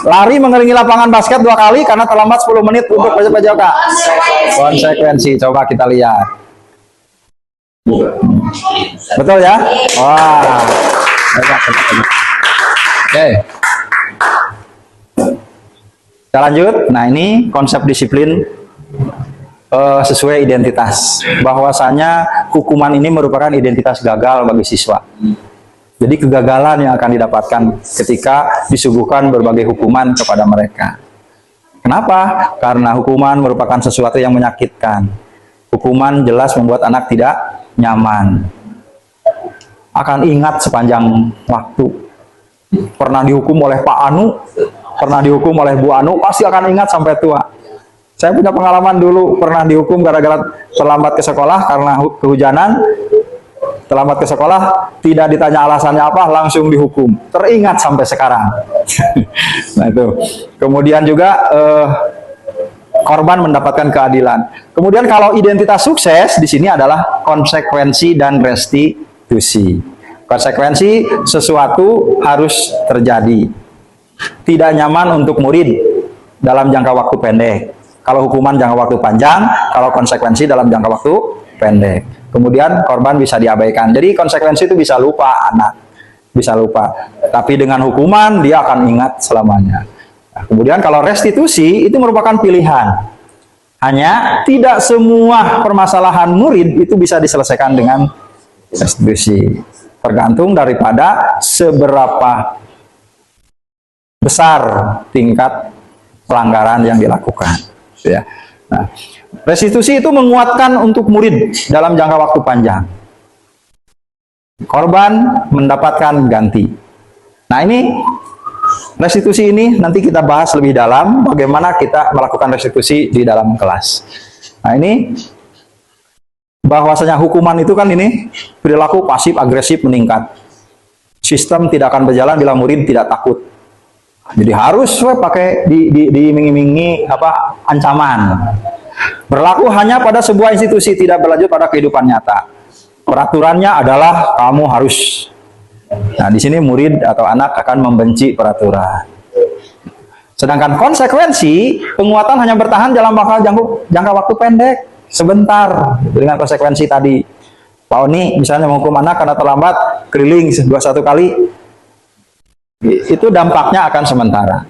Lari mengelilingi lapangan basket 2 kali karena terlambat 10 menit untuk belajar Kak. Konsekuensi. Coba kita lihat. Betul ya? Wah. Oke. Kita lanjut. Nah, ini konsep disiplin sesuai identitas. Bahwasanya hukuman ini merupakan identitas gagal bagi siswa. Jadi kegagalan yang akan didapatkan ketika disuguhkan berbagai hukuman kepada mereka. Kenapa? Karena hukuman merupakan sesuatu yang menyakitkan. Hukuman jelas membuat anak tidak nyaman. Akan ingat sepanjang waktu. Pernah dihukum oleh Pak Anu, pernah dihukum oleh Bu Anu, pasti akan ingat sampai tua. Saya punya pengalaman dulu, pernah dihukum gara-gara terlambat ke sekolah karena kehujanan. Terlambat ke sekolah, tidak ditanya alasannya apa, langsung dihukum. Teringat sampai sekarang. Nah itu. Kemudian juga korban mendapatkan keadilan. Kemudian kalau identitas sukses di sini adalah konsekuensi dan restitusi. Konsekuensi sesuatu harus terjadi. Tidak nyaman untuk murid dalam jangka waktu pendek. Kalau hukuman jangka waktu panjang, kalau konsekuensi dalam jangka waktu pendek. Kemudian korban bisa diabaikan. Jadi konsekuensi itu bisa lupa anak. Bisa lupa. Tapi dengan hukuman dia akan ingat selamanya. Nah, kemudian kalau restitusi itu merupakan pilihan. Hanya tidak semua permasalahan murid itu bisa diselesaikan dengan restitusi. Tergantung daripada seberapa besar tingkat pelanggaran yang dilakukan. Ya. Nah, restitusi itu menguatkan untuk murid dalam jangka waktu panjang. Korban mendapatkan ganti. Nah, ini restitusi ini nanti kita bahas lebih dalam bagaimana kita melakukan restitusi di dalam kelas. Nah, ini bahwasanya hukuman itu kan ini perilaku pasif agresif meningkat. Sistem tidak akan berjalan bila murid tidak takut. Jadi harus pakai diiming-imingi ancaman. Berlaku hanya pada sebuah institusi, tidak berlanjut pada kehidupan nyata. Peraturannya adalah kamu harus. Nah, di sini murid atau anak akan membenci peraturan. Sedangkan konsekuensi penguatan hanya bertahan dalam jangka waktu pendek. Sebentar dengan konsekuensi tadi. Pak Oni misalnya menghukum anak karena terlambat keliling 21 kali, itu dampaknya akan sementara.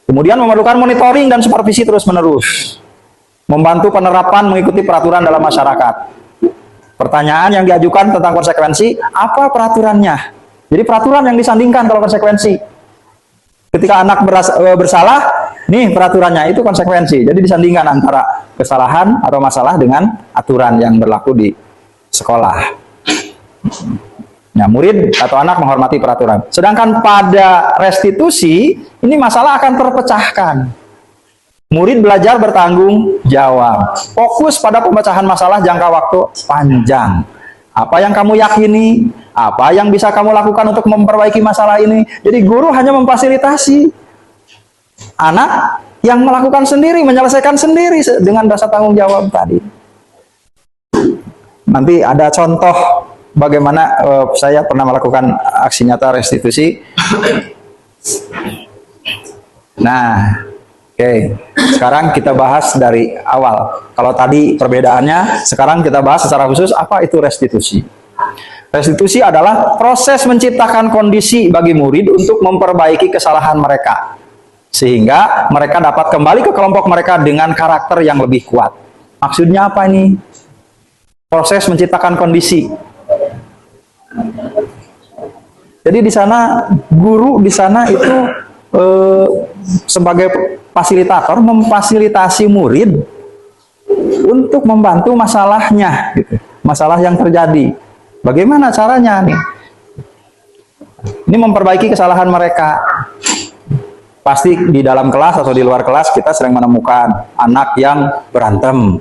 Kemudian memerlukan monitoring dan supervisi terus-menerus. Membantu penerapan mengikuti peraturan dalam masyarakat. Pertanyaan yang diajukan tentang konsekuensi, apa peraturannya? Jadi peraturan yang disandingkan kalau konsekuensi. Ketika anak bersalah, nih peraturannya, itu konsekuensi. Jadi disandingkan antara kesalahan atau masalah dengan aturan yang berlaku di sekolah. Nah, murid atau anak menghormati peraturan. Sedangkan pada restitusi, ini masalah akan terpecahkan. Murid belajar bertanggung jawab. Fokus pada pemecahan masalah jangka waktu panjang. Apa yang kamu yakini, apa yang bisa kamu lakukan untuk memperbaiki masalah ini. Jadi guru hanya memfasilitasi. Anak yang melakukan sendiri, menyelesaikan sendiri dengan rasa tanggung jawab tadi. Nanti ada contoh bagaimana saya pernah melakukan aksi nyata restitusi. Nah, oke. Sekarang kita bahas dari awal. Kalau tadi perbedaannya, sekarang kita bahas secara khusus apa itu restitusi. Restitusi adalah proses menciptakan kondisi bagi murid untuk memperbaiki kesalahan mereka, sehingga mereka dapat kembali ke kelompok mereka dengan karakter yang lebih kuat. Maksudnya apa ini? Proses menciptakan kondisi. Jadi di sana guru di sana itu sebagai fasilitator memfasilitasi murid untuk membantu masalahnya, gitu. Masalah yang terjadi. Bagaimana caranya nih? Ini memperbaiki kesalahan mereka. Pasti di dalam kelas atau di luar kelas kita sering menemukan anak yang berantem,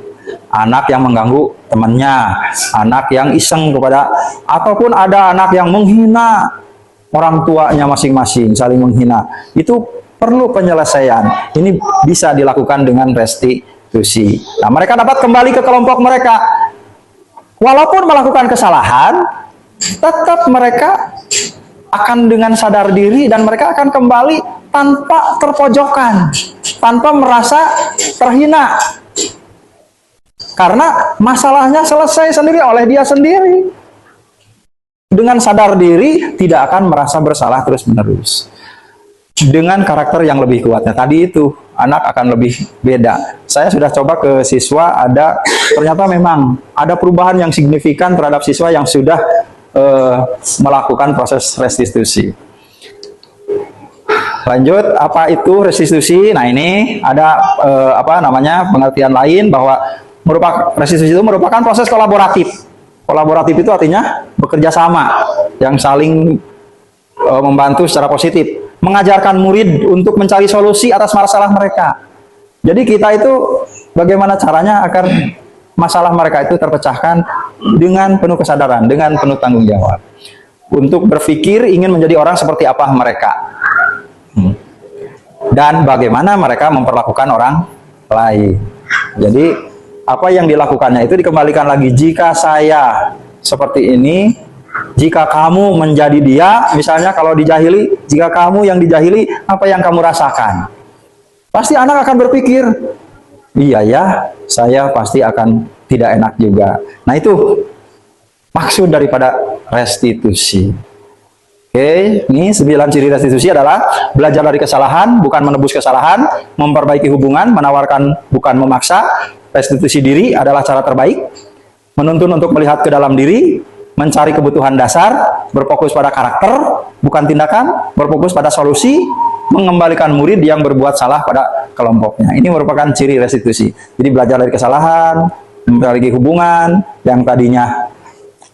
anak yang mengganggu temannya, anak yang iseng kepada, ataupun ada anak yang menghina orang tuanya masing-masing, saling menghina. Itu perlu penyelesaian. Ini bisa dilakukan dengan restitusi. Nah, mereka dapat kembali ke kelompok mereka. Walaupun melakukan kesalahan, tetap mereka akan dengan sadar diri dan mereka akan kembali tanpa terpojokan, tanpa merasa terhina. Karena masalahnya selesai sendiri oleh dia sendiri. Dengan sadar diri, tidak akan merasa bersalah terus-menerus. Dengan karakter yang lebih kuatnya. Tadi itu, anak akan lebih beda. Saya sudah coba ke siswa, ternyata memang ada perubahan yang signifikan terhadap siswa yang sudah melakukan proses restitusi. Lanjut, apa itu restitusi? Nah, ini ada pengertian lain bahwa restitusi itu merupakan proses kolaboratif. Kolaboratif itu artinya bekerja sama, yang saling membantu secara positif, mengajarkan murid untuk mencari solusi atas masalah mereka. Jadi kita itu bagaimana caranya agar masalah mereka itu terpecahkan dengan penuh kesadaran, dengan penuh tanggung jawab. Untuk berpikir ingin menjadi orang seperti apa mereka. Dan bagaimana mereka memperlakukan orang lain. Jadi apa yang dilakukannya itu dikembalikan lagi. Jika saya seperti ini, jika kamu menjadi dia, misalnya kalau dijahili, jika kamu yang dijahili, apa yang kamu rasakan? Pasti anak akan berpikir, iya ya, saya pasti akan tidak enak juga. Nah, itu maksud daripada restitusi. Oke, ini 9 ciri restitusi adalah belajar dari kesalahan, bukan menebus kesalahan, memperbaiki hubungan, menawarkan bukan memaksa, restitusi diri adalah cara terbaik, menuntun untuk melihat ke dalam diri, mencari kebutuhan dasar, berfokus pada karakter, bukan tindakan, berfokus pada solusi, mengembalikan murid yang berbuat salah pada kelompoknya. Ini merupakan ciri restitusi. Jadi belajar dari kesalahan, memperbaiki hubungan, yang tadinya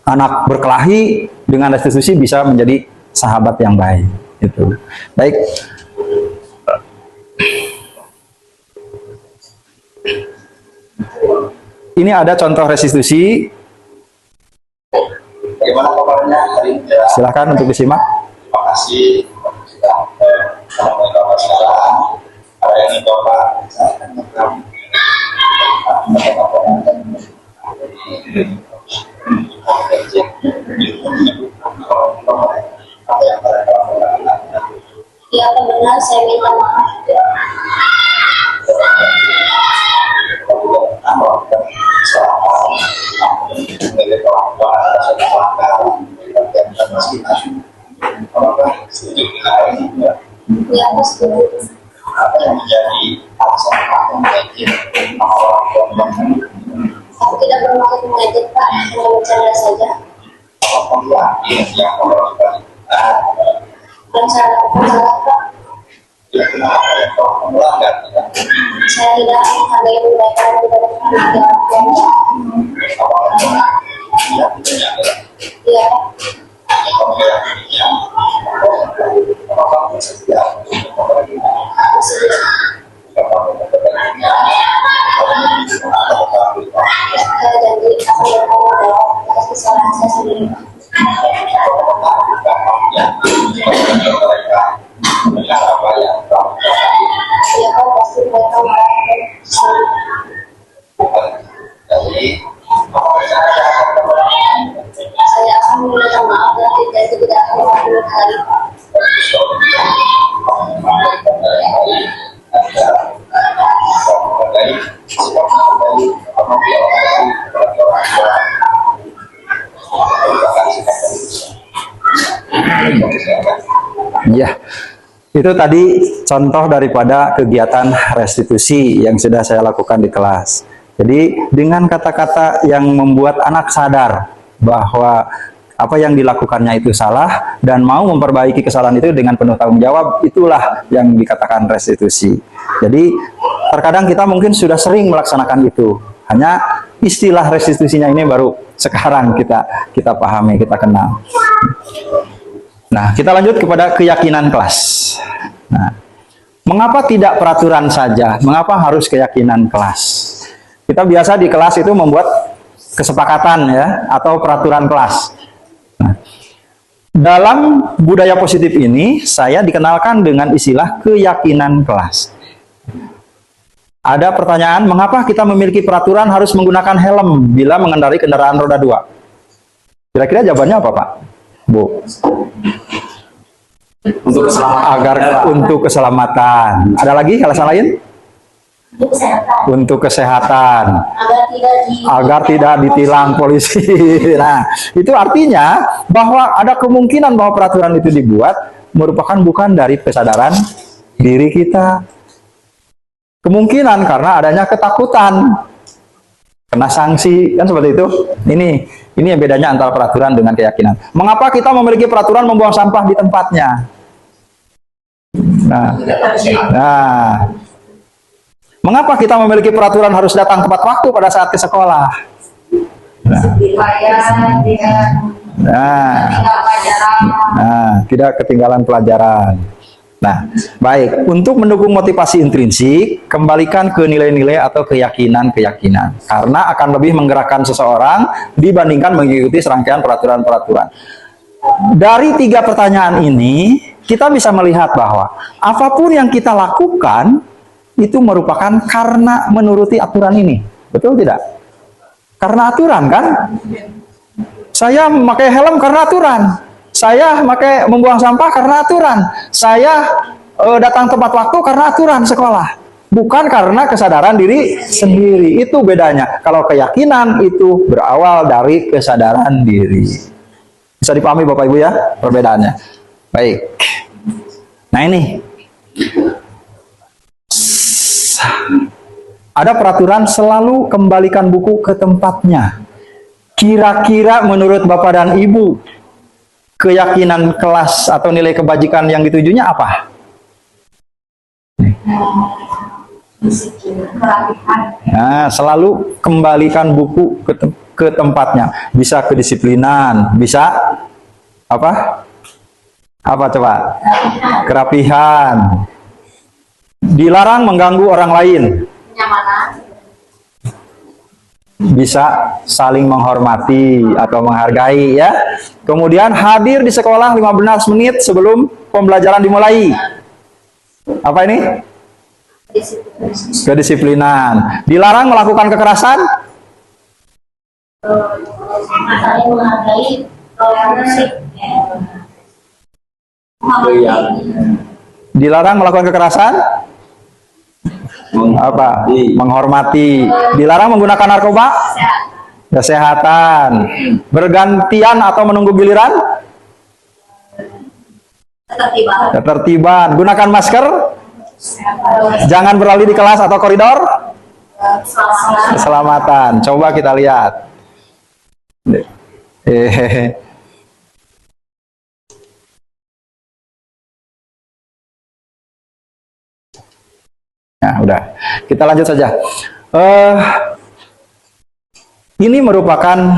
anak berkelahi, dengan restitusi bisa menjadi sahabat yang baik. Itu. Baik. Ini ada contoh restitusi. Bagaimana kabarnya hari ini? Silakan untuk disimak. Terima kasih sudah melakukan sekarang. Ada yang ingin Bapak Ya, benar, saya minta maaf. Ya, setuju. apa yang menjadi alasan Pak mengejek orang tua? Aku tidak bermaksud mengejek Pak, hanya bercanda saja. Apakah yakin yang orang tua Dan saya lakukan salah Pak. itu kenapa yang telah melanggar? Saya tidak menghargai mereka yang tidak menghargai orang tua. Apakah yang tidak adalah Iya Pak. pembela dirinya? Apakah bersedia untuk membela dirinya? Apakah membela dirinya? Saya janji akan bertanggung jawab atas kesalahan saya sendiri Pak. Mereka mendengar apa yang telah Iya Pak, pasti mereka melakukan kesalahan. jadi Saya akan meminta maaf dan tidak akan mengulangi kali Pak. Ya, itu tadi contoh daripada kegiatan restitusi yang sudah saya lakukan di kelas. Jadi dengan kata-kata yang membuat anak sadar bahwa apa yang dilakukannya itu salah dan mau memperbaiki kesalahan itu dengan penuh tanggung jawab, itulah yang dikatakan restitusi. Jadi terkadang kita mungkin sudah sering melaksanakan itu, hanya istilah restitusinya ini baru sekarang kita pahami, kita kenal. Nah, kita lanjut kepada keyakinan kelas. Nah, mengapa tidak peraturan saja? Mengapa harus keyakinan kelas? Kita biasa di kelas itu membuat kesepakatan ya, atau peraturan kelas. Nah, dalam budaya positif ini, saya dikenalkan dengan istilah keyakinan kelas. Ada pertanyaan, mengapa kita memiliki peraturan harus menggunakan helm bila mengendarai kendaraan roda 2? Kira-kira jawabannya apa, Pak? Bu? Untuk keselamatan. Untuk keselamatan. Ada lagi alasan lain? Untuk kesehatan. Untuk kesehatan. Agar tidak ditilang polisi. Nah, itu artinya bahwa ada kemungkinan bahwa peraturan itu dibuat merupakan bukan dari kesadaran diri kita. Kemungkinan karena adanya ketakutan kena sanksi, kan seperti itu. Ini yang bedanya antara peraturan dengan keyakinan. Mengapa kita memiliki peraturan membuang sampah di tempatnya? Nah, mengapa kita memiliki peraturan harus datang tepat waktu pada saat ke sekolah? Tidak ketinggalan pelajaran. Nah, baik. Untuk mendukung motivasi intrinsik, kembalikan ke nilai-nilai atau keyakinan-keyakinan. Karena akan lebih menggerakkan seseorang dibandingkan mengikuti serangkaian peraturan-peraturan. Dari 3 pertanyaan ini, kita bisa melihat bahwa apapun yang kita lakukan, itu merupakan karena menuruti aturan ini. Betul tidak? Karena aturan, kan? Saya memakai helm karena aturan. Saya membuang sampah karena aturan. Saya datang tepat waktu karena aturan sekolah. Bukan karena kesadaran diri sendiri. Itu bedanya. Kalau keyakinan itu berawal dari kesadaran diri. Bisa dipahami Bapak Ibu ya perbedaannya. Baik. Nah ini. Ada peraturan selalu kembalikan buku ke tempatnya. Kira-kira menurut Bapak dan Ibu, keyakinan kelas atau nilai kebajikan yang ditujunya apa? Nah, selalu kembalikan buku ke tempatnya. Bisa kedisiplinan, bisa apa? Apa coba? Kerapihan. Dilarang mengganggu orang lain. Bisa saling menghormati atau menghargai ya. Kemudian hadir di sekolah 15 menit sebelum pembelajaran dimulai. Apa ini? Kedisiplinan. Dilarang melakukan kekerasan. Dilarang melakukan kekerasan. Apa? Menghormati. Dilarang menggunakan narkoba. Kesehatan. Bergantian atau menunggu giliran. Ketertiban. Gunakan masker. Jangan berlari di kelas atau koridor keselamatan. Coba kita lihat. Nah, udah. Kita lanjut saja. Ini merupakan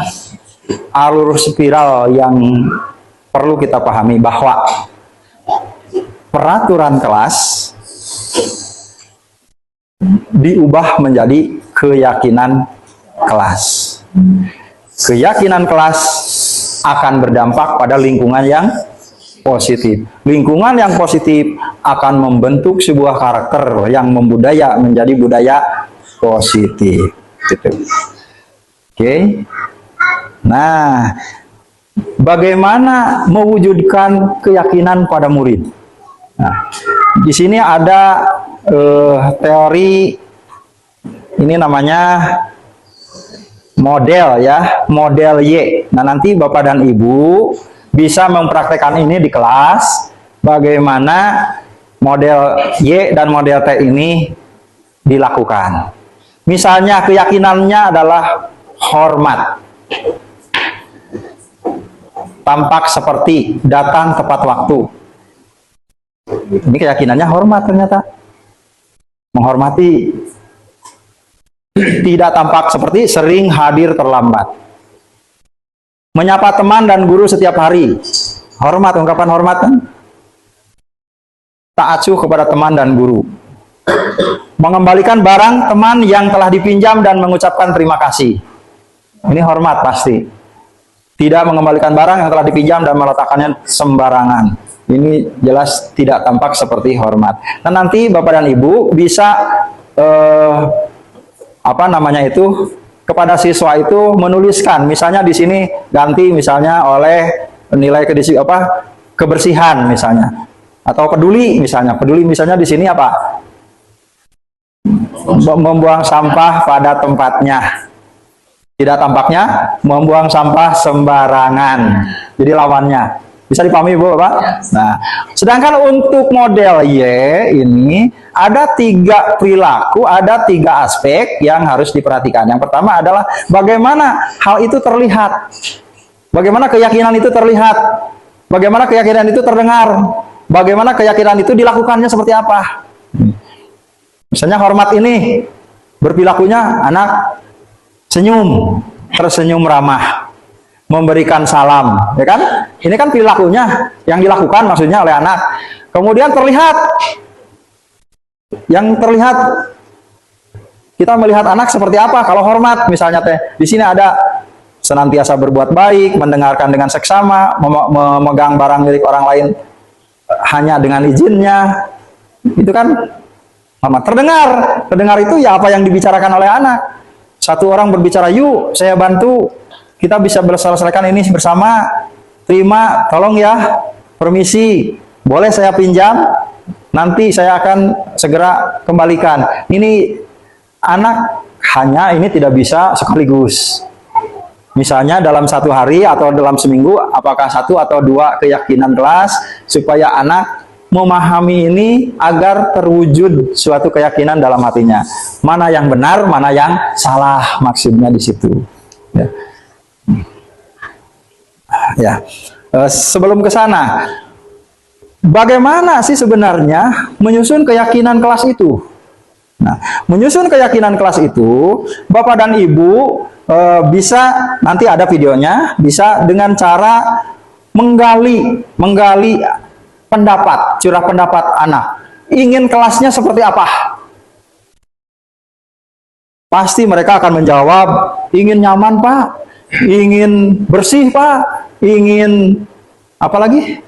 alur spiral yang perlu kita pahami bahwa peraturan kelas diubah menjadi keyakinan kelas. Keyakinan kelas akan berdampak pada lingkungan yang positif. Lingkungan yang positif akan membentuk sebuah karakter yang membudaya menjadi budaya positif. Gitu. Oke. Nah, bagaimana mewujudkan keyakinan pada murid? Nah, di sini ada teori ini namanya model ya, model Y. Nah, nanti Bapak dan Ibu bisa mempraktekkan ini di kelas, bagaimana model Y dan model T ini dilakukan. Misalnya keyakinannya adalah hormat. Tampak seperti datang tepat waktu. Ini keyakinannya hormat ternyata. Menghormati. Tidak tampak seperti sering hadir terlambat. Menyapa teman dan guru setiap hari. Hormat, ungkapan hormat kan? Tak acuh kepada teman dan guru. Mengembalikan barang teman yang telah dipinjam dan mengucapkan terima kasih. Ini hormat pasti. Tidak mengembalikan barang yang telah dipinjam dan meletakkannya sembarangan. Ini jelas tidak tampak seperti hormat. Nah, nanti Bapak dan Ibu bisa kepada siswa itu menuliskan, misalnya di sini ganti misalnya oleh nilai kebersihan misalnya, atau peduli misalnya di sini apa? Membuang sampah pada tempatnya. Tidak tampaknya membuang sampah sembarangan. Jadi lawannya. Bisa dipahami Bu, Pak? Nah, sedangkan untuk model Y ini ada 3 perilaku, ada 3 aspek yang harus diperhatikan. Yang pertama adalah bagaimana hal itu terlihat. Bagaimana keyakinan itu terlihat. Bagaimana keyakinan itu terdengar. Bagaimana keyakinan itu dilakukannya seperti apa. Misalnya hormat ini berperilakunya anak senyum, tersenyum ramah, memberikan salam, ya kan? Ini kan perilakunya yang dilakukan maksudnya oleh anak. Kemudian terlihat, yang terlihat kita melihat anak seperti apa kalau hormat, misalnya di sini ada senantiasa berbuat baik, mendengarkan dengan seksama, memegang barang milik orang lain hanya dengan izinnya, itu kan hormat. Terdengar itu ya apa yang dibicarakan oleh anak. Satu orang berbicara, yuk saya bantu, kita bisa selesaikan ini bersama, terima, tolong ya, permisi, boleh saya pinjam, nanti saya akan segera kembalikan. Ini anak hanya ini tidak bisa sekaligus. Misalnya dalam 1 hari atau dalam seminggu, apakah 1 atau 2 keyakinan kelas, supaya anak memahami ini agar terwujud suatu keyakinan dalam hatinya. Mana yang benar, mana yang salah, maksudnya di situ. Ya. Sebelum ke sana, bagaimana sih sebenarnya menyusun keyakinan kelas itu? Nah, menyusun keyakinan kelas itu, Bapak dan Ibu bisa, nanti ada videonya, bisa dengan cara menggali pendapat, curah pendapat anak. Ingin kelasnya seperti apa? Pasti mereka akan menjawab, ingin nyaman Pak, ingin bersih Pak, ingin apa lagi?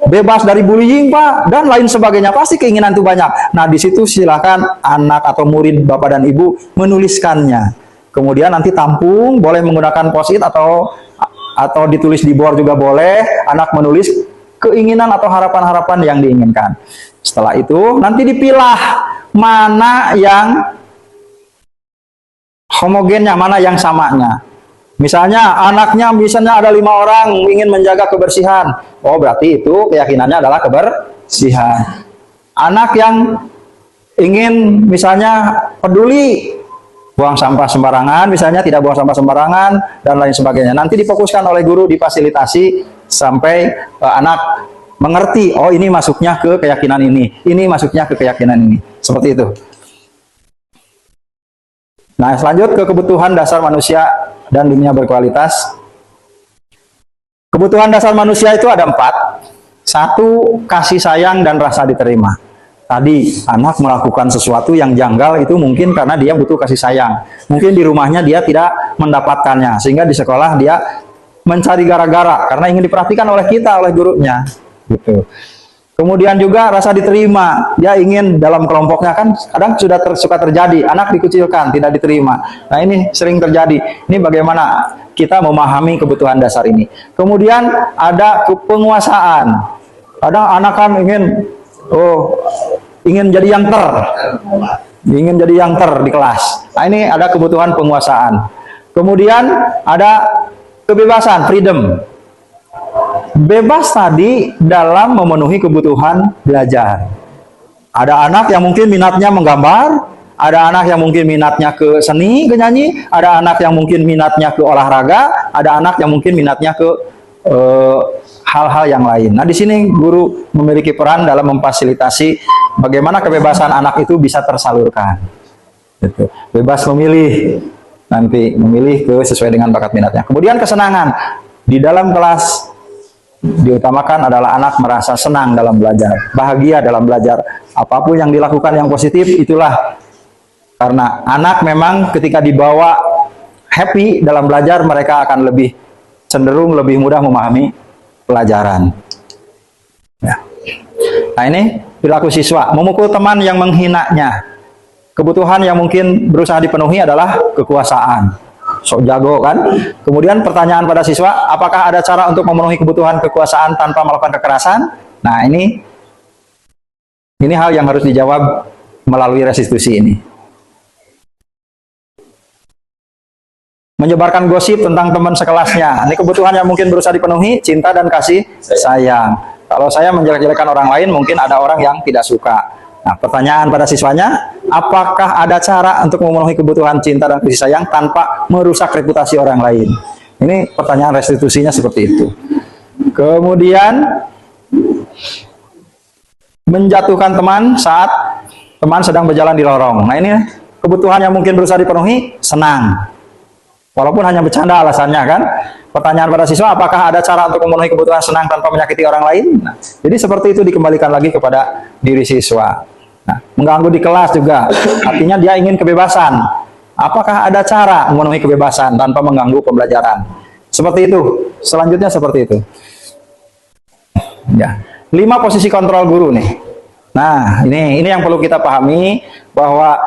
Bebas dari bullying Pak, dan lain sebagainya. Pasti keinginan itu banyak. Nah, di situ silakan anak atau murid Bapak dan Ibu menuliskannya. Kemudian nanti tampung, boleh menggunakan post-it atau ditulis di board juga boleh. Anak menulis keinginan atau harapan-harapan yang diinginkan. Setelah itu nanti dipilah mana yang homogennya, mana yang samanya. Misalnya anaknya ada 5 orang ingin menjaga kebersihan. Oh, berarti itu keyakinannya adalah kebersihan. Anak yang ingin misalnya peduli buang sampah sembarangan, misalnya tidak buang sampah sembarangan dan lain sebagainya. Nanti difokuskan oleh guru, difasilitasi sampai anak mengerti, oh ini masuknya ke keyakinan ini masuknya ke keyakinan ini. Seperti itu. Nah, selanjut ke kebutuhan dasar manusia dan dunia berkualitas. Kebutuhan dasar manusia itu ada 4. 1, kasih sayang dan rasa diterima. Tadi anak melakukan sesuatu yang janggal itu mungkin karena dia butuh kasih sayang. Mungkin di rumahnya dia tidak mendapatkannya, sehingga di sekolah dia mencari gara-gara karena ingin diperhatikan oleh kita, oleh gurunya. Gitu. Kemudian juga rasa diterima, dia ingin dalam kelompoknya kan kadang sudah suka terjadi, anak dikucilkan, tidak diterima. Nah ini sering terjadi. Ini bagaimana kita memahami kebutuhan dasar ini. Kemudian ada penguasaan. Kadang anak kan ingin jadi yang ingin jadi yang di kelas. Nah ini ada kebutuhan penguasaan. Kemudian ada kebebasan, freedom. Bebas tadi dalam memenuhi kebutuhan belajar. Ada anak yang mungkin minatnya menggambar, ada anak yang mungkin minatnya ke seni, ke nyanyi, ada anak yang mungkin minatnya ke olahraga, ada anak yang mungkin minatnya ke hal-hal yang lain. Nah, di sini guru memiliki peran dalam memfasilitasi bagaimana kebebasan anak itu bisa tersalurkan. Gitu. Bebas memilih, nanti memilih sesuai dengan bakat minatnya. Kemudian kesenangan. Di dalam kelas diutamakan adalah anak merasa senang dalam belajar, bahagia dalam belajar. Apapun yang dilakukan yang positif itulah. Karena anak memang ketika dibawa happy dalam belajar, mereka akan lebih cenderung lebih mudah memahami pelajaran. Ya. Nah ini perilaku siswa, memukul teman yang menghinanya. Kebutuhan yang mungkin berusaha dipenuhi adalah kekuasaan. Sok jago kan. Kemudian pertanyaan pada siswa, apakah ada cara untuk memenuhi kebutuhan kekuasaan tanpa melakukan kekerasan? Nah ini hal yang harus dijawab melalui restitusi ini. Menyebarkan gosip tentang teman sekelasnya. Ini kebutuhan yang mungkin berusaha dipenuhi, cinta dan kasih sayang. Kalau saya menjelek-jelekan orang lain, mungkin ada orang yang tidak suka. Nah, pertanyaan pada siswanya, apakah ada cara untuk memenuhi kebutuhan cinta dan kasih sayang tanpa merusak reputasi orang lain? Ini pertanyaan restitusinya seperti itu. Kemudian, menjatuhkan teman saat teman sedang berjalan di lorong. Nah, ini kebutuhan yang mungkin berusaha dipenuhi, senang. Walaupun hanya bercanda alasannya kan. Pertanyaan pada siswa, apakah ada cara untuk memenuhi kebutuhan senang tanpa menyakiti orang lain? Nah, jadi seperti itu dikembalikan lagi kepada diri siswa. Nah, mengganggu di kelas juga, artinya dia ingin kebebasan. Apakah ada cara memenuhi kebebasan tanpa mengganggu pembelajaran? Seperti itu. Selanjutnya seperti itu. Ya, 5 posisi kontrol guru nih. Nah, ini yang perlu kita pahami bahwa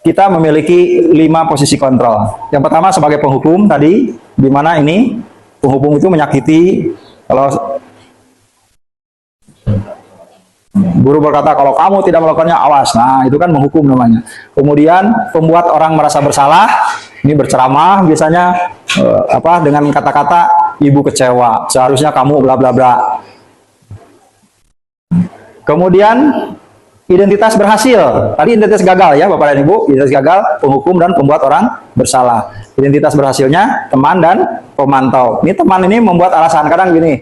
kita memiliki 5 posisi kontrol. Yang pertama sebagai penghukum tadi, di mana ini penghukum itu menyakiti. Kalau guru berkata kalau kamu tidak melakukannya awas, nah itu kan menghukum namanya. Kemudian pembuat orang merasa bersalah, ini berceramah biasanya dengan kata-kata ibu kecewa, seharusnya kamu bla bla bla. Kemudian identitas berhasil. Tadi identitas gagal ya Bapak dan Ibu, identitas gagal, penghukum dan pembuat orang bersalah. Identitas berhasilnya teman dan pemantau. Ini teman ini membuat alasan kadang gini,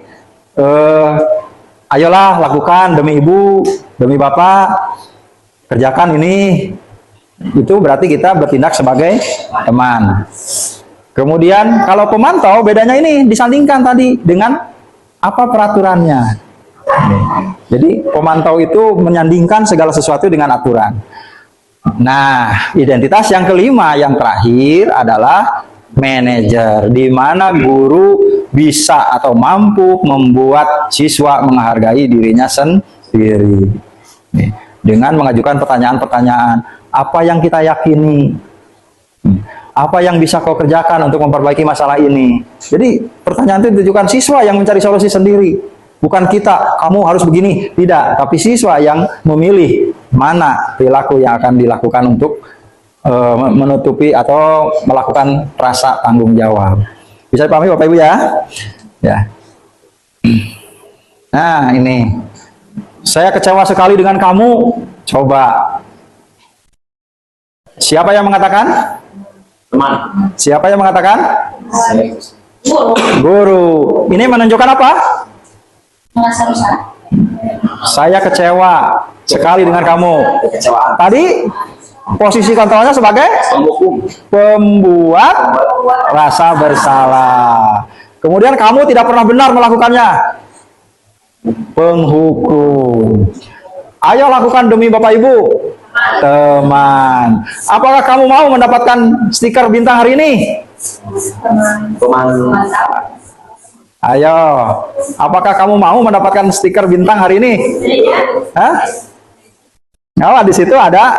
ayolah lakukan demi ibu, demi bapak, kerjakan ini. Itu berarti kita bertindak sebagai teman. Kemudian kalau pemantau bedanya ini disandingkan tadi dengan apa peraturannya. Jadi pemantau itu menyandingkan segala sesuatu dengan aturan. Nah, identitas yang kelima, yang terakhir adalah manajer, di mana guru bisa atau mampu membuat siswa menghargai dirinya sendiri. Dengan mengajukan pertanyaan-pertanyaan, apa yang kita yakini? Apa yang bisa kau kerjakan untuk memperbaiki masalah ini? Jadi pertanyaan itu ditujukan siswa yang mencari solusi sendiri. Bukan kita, kamu harus begini. Tidak, tapi siswa yang memilih mana perilaku yang akan dilakukan untuk menutupi atau melakukan rasa tanggung jawab. Bisa dipahami Bapak Ibu ya? Ya. Nah ini Saya kecewa sekali dengan kamu. Coba. Siapa yang mengatakan? Teman. Siapa yang mengatakan? Saya. Guru. Ini menunjukkan apa? Merasa bersalah. Saya kecewa sekali dengan kamu. Kekecewaan. Tadi posisi kontrolnya sebagai Penghukum. pembuat rasa bersalah. Kemudian kamu tidak pernah benar melakukannya. Penghukum. Ayo lakukan demi Bapak Ibu. Teman. Apakah kamu mau mendapatkan stiker bintang hari ini? Teman. Ayo. Apakah kamu mau mendapatkan stiker bintang hari ini? Hah? Oh, di situ ada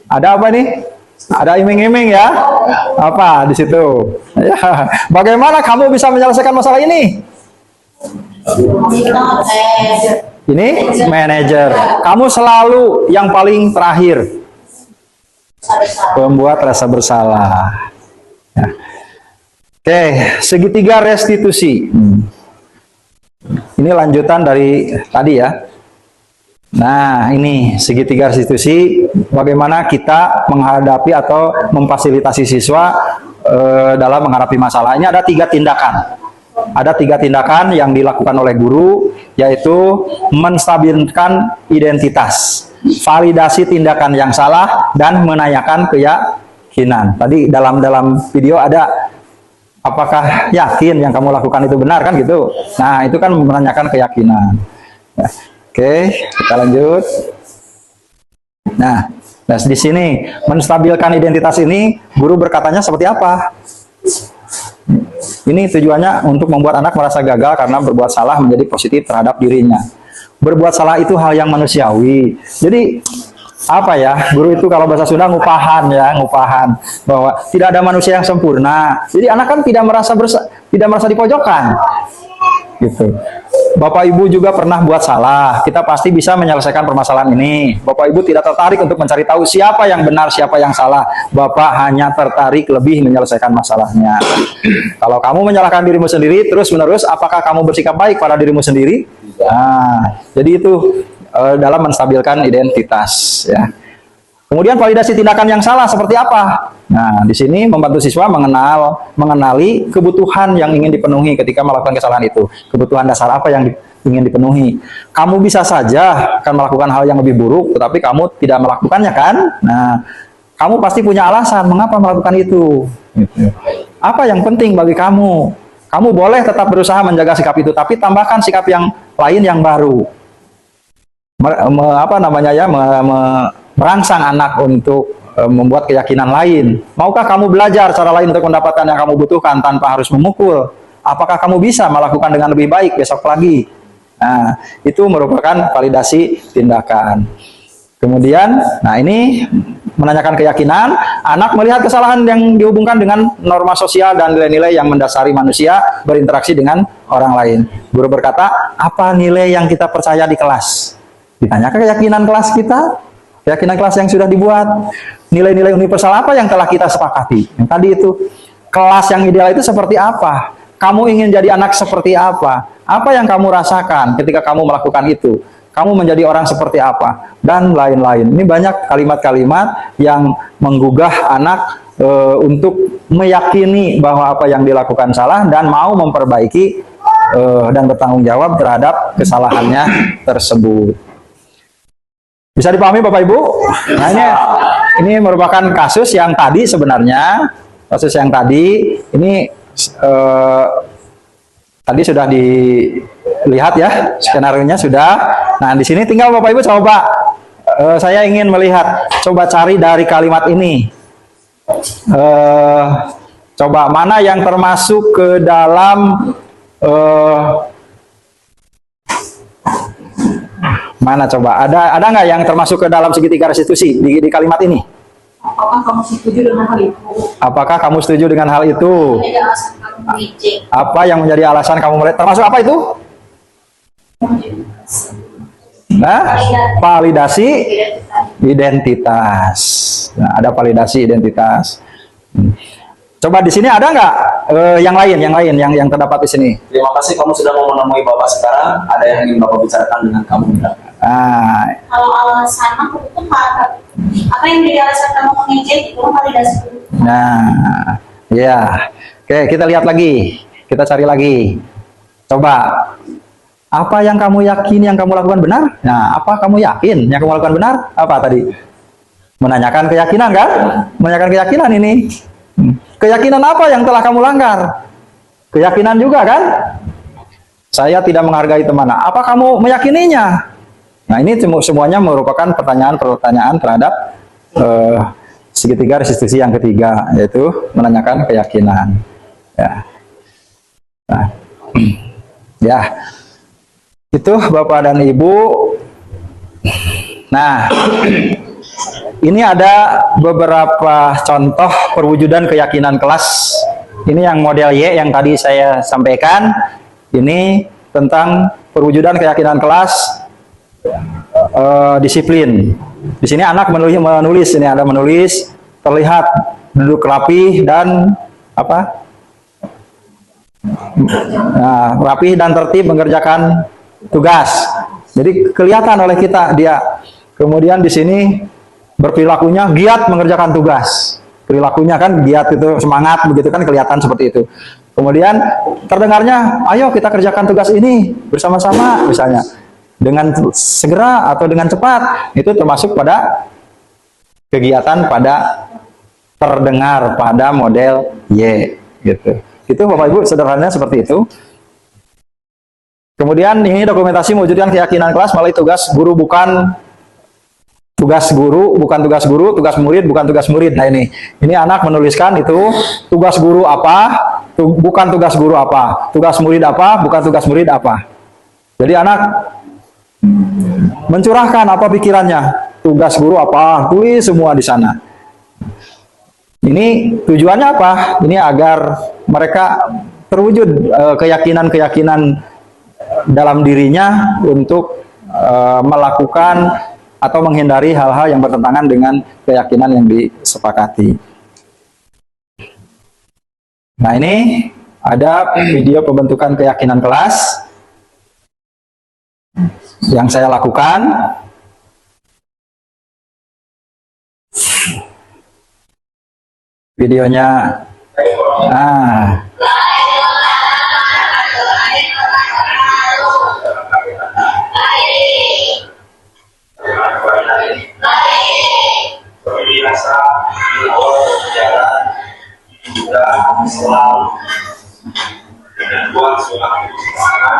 apa nih? Ada iming-iming ya? Apa di situ? Ya. Bagaimana kamu bisa menyelesaikan masalah ini? Ini manajer. Kamu selalu yang paling terakhir. Pembuat rasa bersalah. Ya. Oke, segitiga restitusi. Ini lanjutan dari tadi ya. Nah, ini segitiga restitusi. Bagaimana kita menghadapi atau memfasilitasi siswa dalam menghadapi masalah. Ini ada 3 tindakan. Ada 3 tindakan yang dilakukan oleh guru, yaitu menstabilkan identitas, validasi tindakan yang salah, dan menanyakan keyakinan. Tadi dalam video ada, apakah yakin yang kamu lakukan itu benar, kan gitu. Nah, itu kan menanyakan keyakinan. Ya. Oke, kita lanjut. Nah, di sini menstabilkan identitas ini, guru berkatanya seperti apa? Ini tujuannya untuk membuat anak merasa gagal karena berbuat salah menjadi positif terhadap dirinya. Berbuat salah itu hal yang manusiawi. Jadi apa ya, guru itu kalau bahasa Sunda ngupahan bahwa tidak ada manusia yang sempurna. Jadi anak kan tidak merasa dipojokkan. Gitu. Bapak Ibu juga pernah buat salah. Kita pasti bisa menyelesaikan permasalahan ini. Bapak Ibu tidak tertarik untuk mencari tahu siapa yang benar, siapa yang salah. Bapak hanya tertarik lebih menyelesaikan masalahnya. Kalau kamu menyalahkan dirimu sendiri terus-menerus, apakah kamu bersikap baik pada dirimu sendiri? Nah, jadi itu dalam menstabilkan identitas ya. Kemudian validasi tindakan yang salah seperti apa? Nah, di sini membantu siswa mengenali kebutuhan yang ingin dipenuhi ketika melakukan kesalahan itu. Kebutuhan dasar apa yang ingin dipenuhi. Kamu bisa saja akan melakukan hal yang lebih buruk, tetapi kamu tidak melakukannya kan? Nah, kamu pasti punya alasan mengapa melakukan itu. Gitu. Apa yang penting bagi kamu? Kamu boleh tetap berusaha menjaga sikap itu, tapi tambahkan sikap yang lain yang baru. Merangsang anak untuk membuat keyakinan lain. Maukah kamu belajar cara lain untuk mendapatkan yang kamu butuhkan tanpa harus memukul? Apakah kamu bisa melakukan dengan lebih baik besok lagi? Nah, itu merupakan validasi tindakan. Kemudian, nah ini menanyakan keyakinan. Anak melihat kesalahan yang dihubungkan dengan norma sosial dan nilai-nilai yang mendasari manusia berinteraksi dengan orang lain. Guru berkata, apa nilai yang kita percaya di kelas? Ditanyakan keyakinan kelas kita. Keyakinan kelas yang sudah dibuat, nilai-nilai universal apa yang telah kita sepakati. Yang tadi itu, kelas yang ideal itu seperti apa? Kamu ingin jadi anak seperti apa? Apa yang kamu rasakan ketika kamu melakukan itu? Kamu menjadi orang seperti apa? Dan lain-lain. Ini banyak kalimat-kalimat yang menggugah anak untuk meyakini bahwa apa yang dilakukan salah dan mau memperbaiki dan bertanggung jawab terhadap kesalahannya tersebut. Bisa dipahami Bapak Ibu? Nah, ini merupakan kasus yang tadi sebenarnya, ini tadi sudah dilihat ya, skenario-nya sudah. Nah, di sini tinggal Bapak Ibu coba, saya ingin melihat, coba cari dari kalimat ini. Coba mana yang termasuk ke dalam mana coba? Ada nggak yang termasuk ke dalam segitiga restitusi di kalimat ini? Apakah kamu setuju dengan hal itu? Apakah kamu setuju dengan hal itu? Apa yang menjadi alasan kamu termasuk apa itu? Nah, validasi identitas. Nah, ada validasi identitas. Coba di sini ada nggak yang lain yang terdapat di sini? Terima kasih kamu sudah mau menemui Bapak sekarang. Ada yang ingin Bapak bicarakan dengan kamu? Nah, Kalau alasan aku itu apa yang menjadi alasan kamu mengejek itu validasi dulu. nah, ya. Oke, kita lihat lagi. Kita cari lagi. Coba, apa yang kamu yakin yang kamu lakukan benar? Nah, apa kamu yakin yang kamu lakukan benar? Apa tadi? Menanyakan keyakinan kan? Menanyakan keyakinan ini. Keyakinan apa yang telah kamu langgar? Keyakinan juga kan? Saya tidak menghargai teman. Apa kamu meyakininya? Nah, ini semuanya merupakan pertanyaan-pertanyaan terhadap segitiga restitusi yang ketiga, yaitu menanyakan keyakinan. Ya. Nah, ya. Itu Bapak dan Ibu. Nah, ini ada beberapa contoh perwujudan keyakinan kelas. Ini yang model Y yang tadi saya sampaikan. Ini tentang perwujudan keyakinan kelas disiplin. Di sini anak menulis, ini ada menulis, terlihat duduk rapi dan apa? Nah, rapi dan tertib mengerjakan tugas. Jadi kelihatan oleh kita dia. Kemudian di sini berperilakunya giat mengerjakan tugas. Perilakunya kan giat, itu semangat begitu kan, kelihatan seperti itu. Kemudian terdengarnya, ayo kita kerjakan tugas ini bersama-sama misalnya. Dengan segera atau dengan cepat, itu termasuk pada kegiatan pada terdengar pada model Y gitu. Itu Bapak Ibu sederhananya seperti itu. Kemudian ini dokumentasi mewujudkan keyakinan kelas melalui tugas guru bukan tugas guru, bukan tugas guru, tugas murid bukan tugas murid. Nah ini anak menuliskan itu tugas guru apa, bukan tugas guru apa, tugas murid apa, bukan tugas murid apa. Jadi anak mencurahkan apa pikirannya, tugas guru apa, tulis semua di sana. Ini tujuannya apa? Ini agar mereka terwujud keyakinan-keyakinan dalam dirinya untuk melakukan atau menghindari hal-hal yang bertentangan dengan keyakinan yang disepakati. Nah, ini ada video pembentukan keyakinan kelas yang saya lakukan. Videonya, nah, biasa di awal perjalanan sudah selalu dengan buat suatu usaha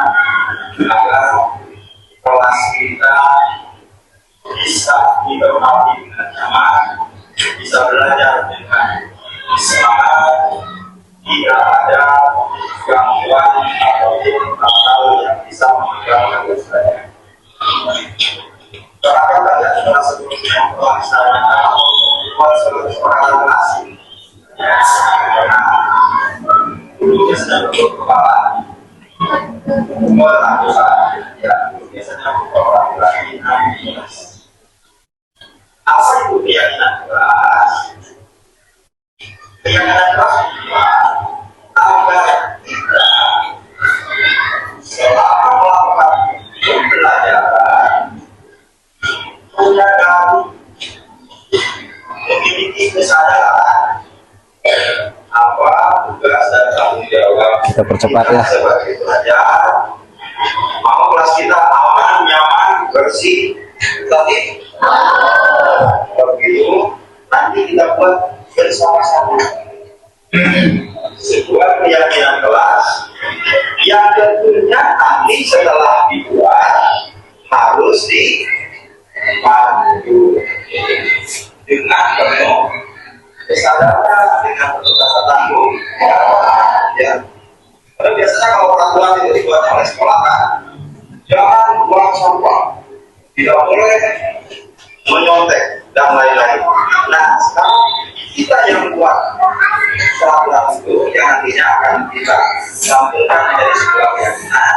agar kelas kita bisa diberkati dengan nyaman, bisa belajar dengan semangat, tidak ada gangguan ataupun hal yang bisa mengganggu saya. Karena pada kita sebelumnya melaksanakan membuat seorang asing, karena dulunya sedang berkepala, melakukan ya biasanya beberapa lagi apa itu keyakinan keras? Keyakinan keras agar kita selama melakukan pembelajaran menyadari, memiliki kesadaran apa tugas dan tanggung jawab kita percepat ya. sebagai pelajar, mau kelas kita aman, nyaman, bersih, tertib. Begitu nanti kita buat bersama-sama sebuah keyakinan kelas yang tentunya nanti setelah dibuat harus dipandu dengan penuh kesadaran, dengan penuh rasa tanggung ya. Karena biasanya kalau peraturan itu dibuat oleh sekolah kan, jangan buang sampah, tidak boleh menyontek dan lain-lain. Nah, sekarang kita yang buat peraturan itu yang nantinya akan kita sampaikan menjadi sebuah keyakinan.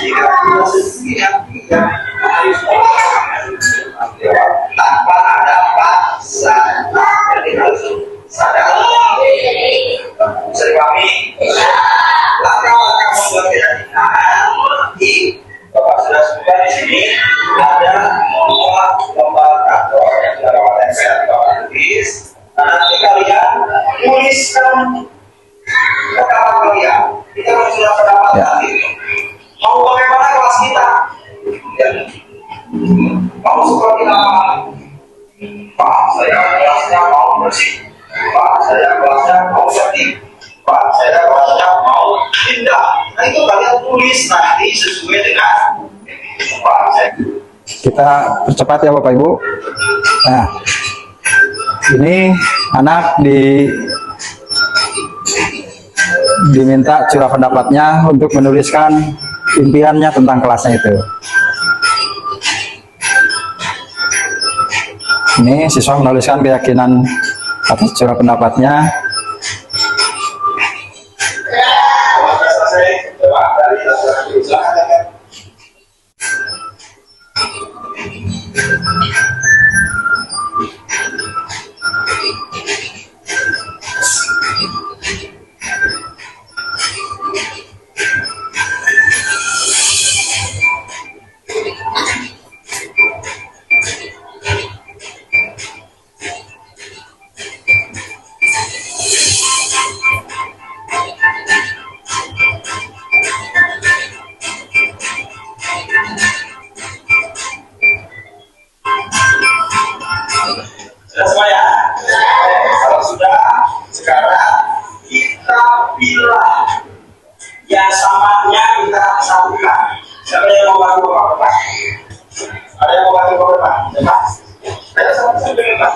Jika kita sendiri yang tidak harus tanpa ada paksaan, jadi harus sadar. Bisa dipahami? Langkah-langkah membuat keyakinan, Bapak sudah sebutkan di sini. Ya. Mau bagaimana kelas kita? Ya. Mau seperti apa? Pak, saya kelasnya mau bersih. Pak, saya kelasnya mau bersih. Pak, saya kelasnya mau indah. Nah itu kalian tulis nanti sesuai dengan Pak. Kita percepat ya Bapak Ibu. Nah, ini anak diminta curah pendapatnya untuk menuliskan impiannya tentang kelasnya itu. Ini siswa menuliskan keyakinan atas curah pendapatnya. Sudah semua ya? Kalau sudah, sekarang kita bilang yang samanya kita satukan. Siapa yang mau bantu Bapak? Ada yang mau bantu Bapak? Coba. Ayo sama-sama dengan Pak.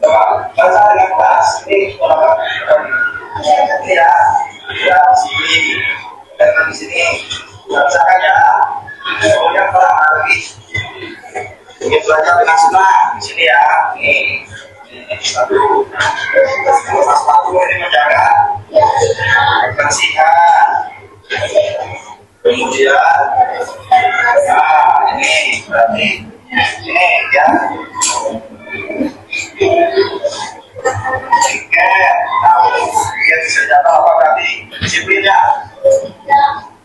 Coba, baca dengan kelas. Ini Bapak. Ini ya. Ya, di sini. Dan di sini. Bacakan ya. Kemudian perang lagi. Ini belajar dengan senang di sini ya. Nih, satu, satu ini menjaga kebersihan. Kemudian, nah ini berarti ini ya. Oke, nah, senjata apa berarti disiplinnya?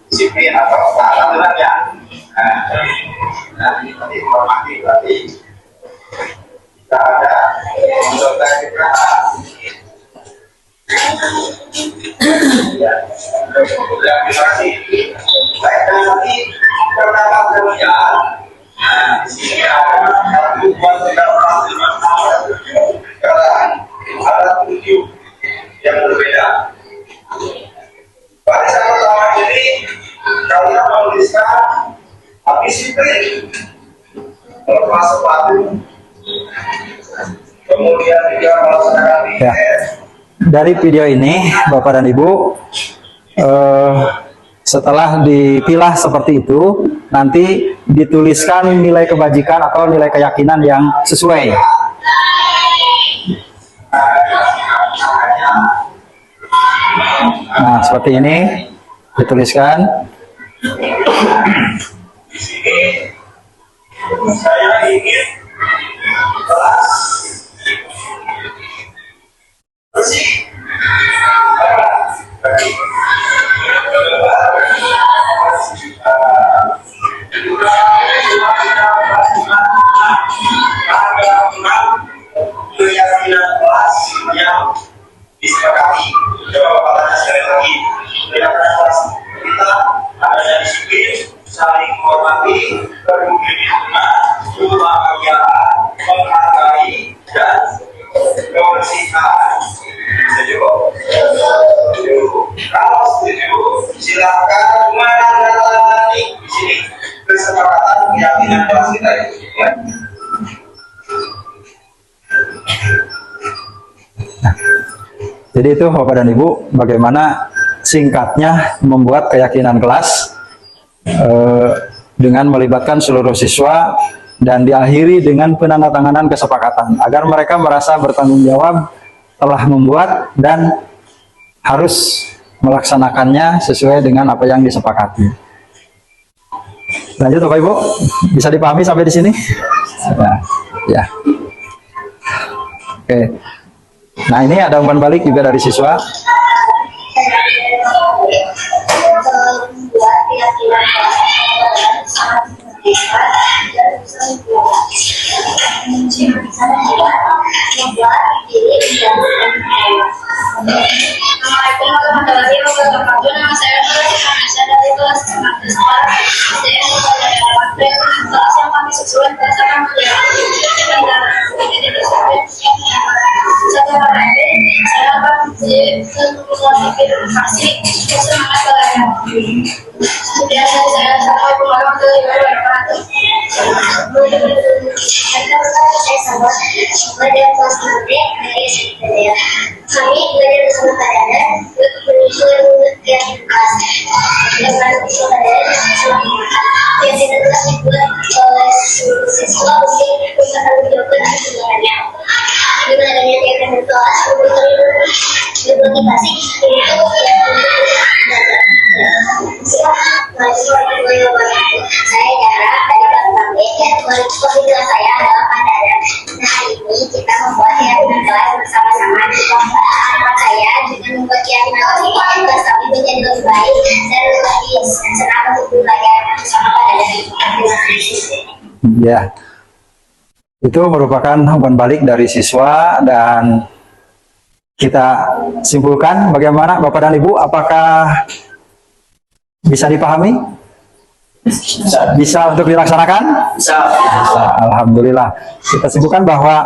Disiplin atau aturannya. Nah, ini tadi hormati berarti kita ada mencoba kita ya, terima kasih. Baik, nanti pertama kemudian, nah di sini ada buat sekarang ada 7 yang berbeda. Barisan pertama ini kalian menuliskan disiplin, melepas sepatu, kemudian juga melaksanakan Ya. Dari video ini Bapak dan Ibu, setelah dipilah seperti itu, nanti dituliskan nilai kebajikan atau nilai keyakinan yang sesuai. Nah, seperti ini dituliskan. di sini saya ingin kelas bersih. Keyakinan kelas yang disepakati. Coba Bapak tanya sekali lagi. Keyakinan kelas kita adanya disiplin, saling menghormati, peduli lingkungan, kebahagiaan, menghargai, dan kebersihan. Setuju? Setuju. Kalau setuju, silakan menandatangani di sini kesepakatan keyakinan kelas kita itu. Ya. Jadi itu Bapak dan Ibu, bagaimana singkatnya membuat keyakinan kelas dengan melibatkan seluruh siswa dan diakhiri dengan penandatanganan kesepakatan agar mereka merasa bertanggung jawab telah membuat dan harus melaksanakannya sesuai dengan apa yang disepakati. Lanjut Bapak Ibu, bisa dipahami sampai di sini? Ya. Oke. Nah, ini ada umpan balik juga dari siswa. Membuat keyakinan sangat mengerikan dan membuat diri tidak. Assalamualaikum warahmatullahi Nama saya Aisyah dari kelas 4 sekolah SD dari kelas yang kami susun berdasarkan secara saya akan motivasi semangat belajar. Kemudian saya assalamualaikum warahmatullahi wabarakatuh. Saya sahabat belajar kelas 3 dari SD. Kami belajar bersama Pak Dadan untuk menyusun yang kelas dengan bersama Pak Dadan yang telah dibuat oleh siswa untuk mempertanggungjawabkan keseluruhannya. Dengan adanya kegiatan kelas bermotivasi untuk yang belajar. Saya Dara dari kelas 6B. Kebetulan saya adalah Pak Dadan. Nah, hari ini kita membuat kegiatan kelas bersama-sama. Saya dengan membuat kegiatan kelas kami menjadi lebih baik dan lebih senang untuk belajar bersama Pak Dadan. Terima kasih. Ya, itu merupakan umpan balik dari siswa dan kita simpulkan bagaimana Bapak dan Ibu, apakah bisa dipahami? Bisa untuk dilaksanakan? Bisa. Alhamdulillah. Kita simpulkan bahwa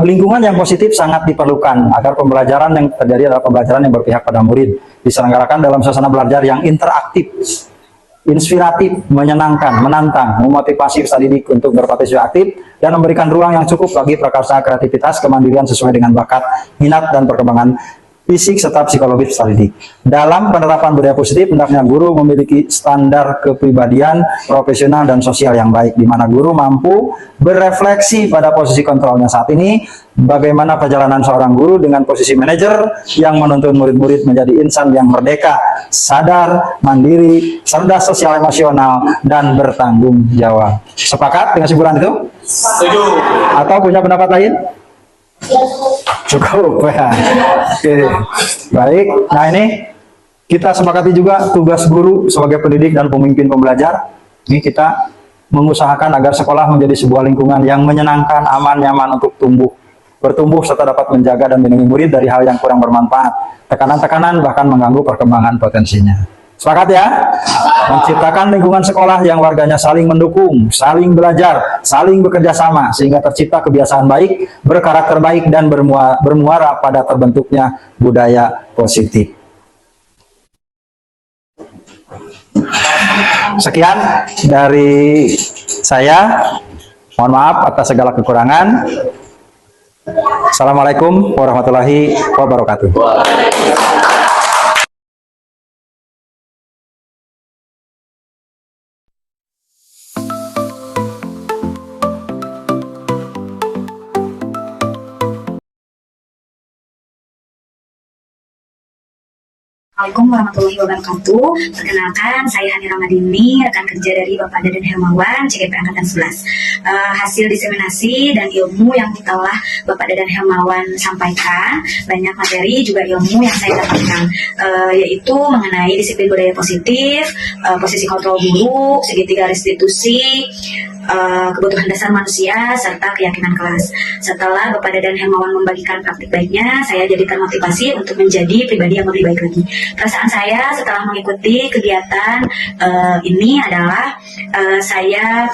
lingkungan yang positif sangat diperlukan agar pembelajaran yang terjadi adalah pembelajaran yang berpihak pada murid, diselenggarakan dalam suasana belajar yang interaktif, inspiratif, menyenangkan, menantang, memotivasi peserta didik untuk berpartisipasi aktif, dan memberikan ruang yang cukup bagi prakarsa kreativitas, kemandirian sesuai dengan bakat, minat, dan perkembangan fisik serta psikologis peserta didik. Dalam penerapan budaya positif, hendaknya guru memiliki standar kepribadian, profesional, dan sosial yang baik, di mana guru mampu berefleksi pada posisi kontrolnya saat ini, bagaimana perjalanan seorang guru dengan posisi manajer yang menuntun murid-murid menjadi insan yang merdeka, sadar, mandiri, cerdas sosial emosional, dan bertanggung jawab. Sepakat dengan kesimpulan itu? Setuju. Atau punya pendapat lain? Cukup ya. Oke. Baik. Nah, ini kita sepakati juga tugas guru sebagai pendidik dan pemimpin pembelajar. Ini kita mengusahakan agar sekolah menjadi sebuah lingkungan yang menyenangkan, aman, nyaman untuk bertumbuh serta dapat menjaga dan melindungi murid dari hal yang kurang bermanfaat, tekanan-tekanan, bahkan mengganggu perkembangan potensinya. Sepakat ya? Menciptakan lingkungan sekolah yang warganya saling mendukung, saling belajar, saling bekerja sama, sehingga tercipta kebiasaan baik, berkarakter baik, dan bermuara pada terbentuknya budaya positif. Sekian dari saya. Mohon maaf atas segala kekurangan. Assalamualaikum warahmatullahi wabarakatuh. Assalamualaikum warahmatullahi wabarakatuh. Perkenalkan, saya Hani Ramadini, rekan kerja dari Bapak Dadan Hermawan, CGP Angkatan 11. Hasil diseminasi dan ilmu yang telah Bapak Dadan Hermawan sampaikan, banyak materi juga ilmu yang saya dapatkan, yaitu mengenai disiplin budaya positif, posisi kontrol guru, segitiga restitusi, kebutuhan dasar manusia, serta keyakinan kelas. Setelah Bapak Dadan Hermawan membagikan praktik baiknya, saya jadi termotivasi untuk menjadi pribadi yang lebih baik lagi. Perasaan saya setelah mengikuti kegiatan ini adalah saya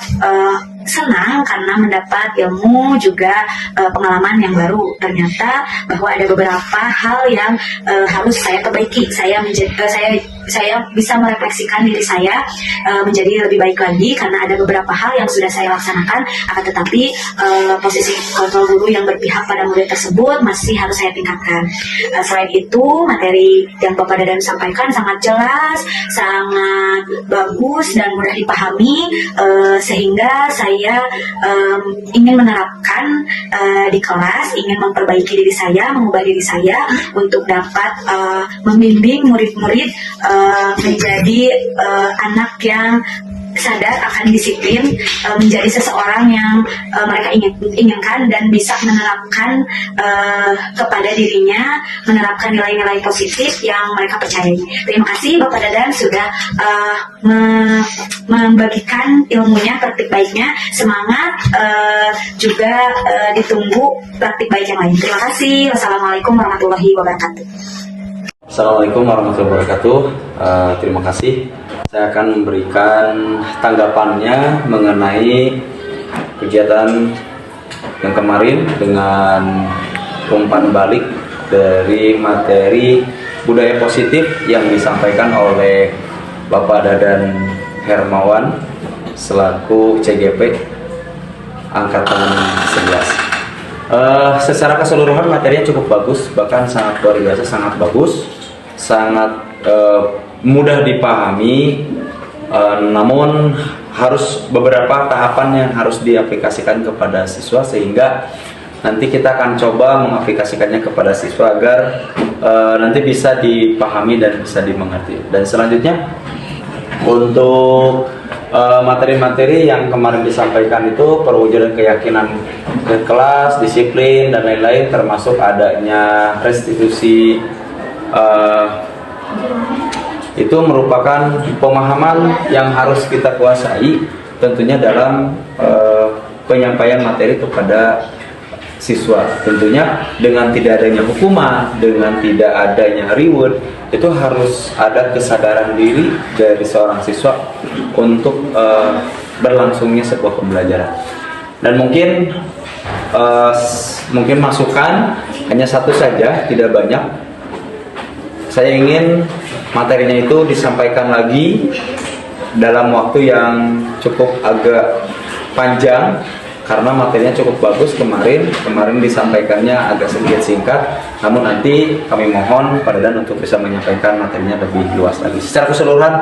senang karena mendapat ilmu juga pengalaman yang baru. Ternyata bahwa ada beberapa hal yang harus saya perbaiki. Saya bisa merefleksikan diri saya menjadi lebih baik lagi karena ada beberapa hal yang sudah saya laksanakan, akan tetapi posisi kontrol guru yang berpihak pada murid tersebut masih harus saya tingkatkan. Selain itu, materi yang Bapak Dadan sampaikan sangat jelas, sangat bagus dan mudah dipahami, sehingga saya ingin menerapkan di kelas, ingin memperbaiki diri saya, mengubah diri saya untuk dapat membimbing murid-murid menjadi anak yang sadar akan disiplin, menjadi seseorang yang mereka inginkan dan bisa menerapkan kepada dirinya, menerapkan nilai-nilai positif yang mereka percayai. Terima kasih Bapak Dadan sudah membagikan ilmunya, praktik baiknya. Semangat, juga ditunggu praktik baik yang lain. Terima kasih. Wassalamualaikum warahmatullahi wabarakatuh. Assalamualaikum warahmatullahi wabarakatuh. Terima kasih. Saya akan memberikan tanggapannya mengenai kegiatan yang kemarin dengan umpan balik dari materi budaya positif yang disampaikan oleh Bapak Dadan Hermawan selaku CGP Angkatan 11. Secara keseluruhan materinya cukup bagus, bahkan sangat luar biasa, sangat bagus, sangat mudah dipahami, namun harus beberapa tahapan yang harus diaplikasikan kepada siswa, sehingga nanti kita akan coba mengaplikasikannya kepada siswa agar nanti bisa dipahami dan bisa dimengerti. Dan selanjutnya untuk materi-materi yang kemarin disampaikan itu perwujudan keyakinan ke kelas, disiplin dan lain-lain, termasuk adanya restitusi, itu merupakan pemahaman yang harus kita kuasai tentunya dalam penyampaian materi kepada siswa. Tentunya dengan tidak adanya hukuman, dengan tidak adanya reward, itu harus ada kesadaran diri dari seorang siswa untuk berlangsungnya sebuah pembelajaran. Dan mungkin masukan hanya satu saja, tidak banyak. Saya ingin materinya itu disampaikan lagi dalam waktu yang cukup agak panjang, karena materinya cukup bagus kemarin disampaikannya agak sedikit singkat, namun nanti kami mohon Pak Dadan untuk bisa menyampaikan materinya lebih luas lagi. Secara keseluruhan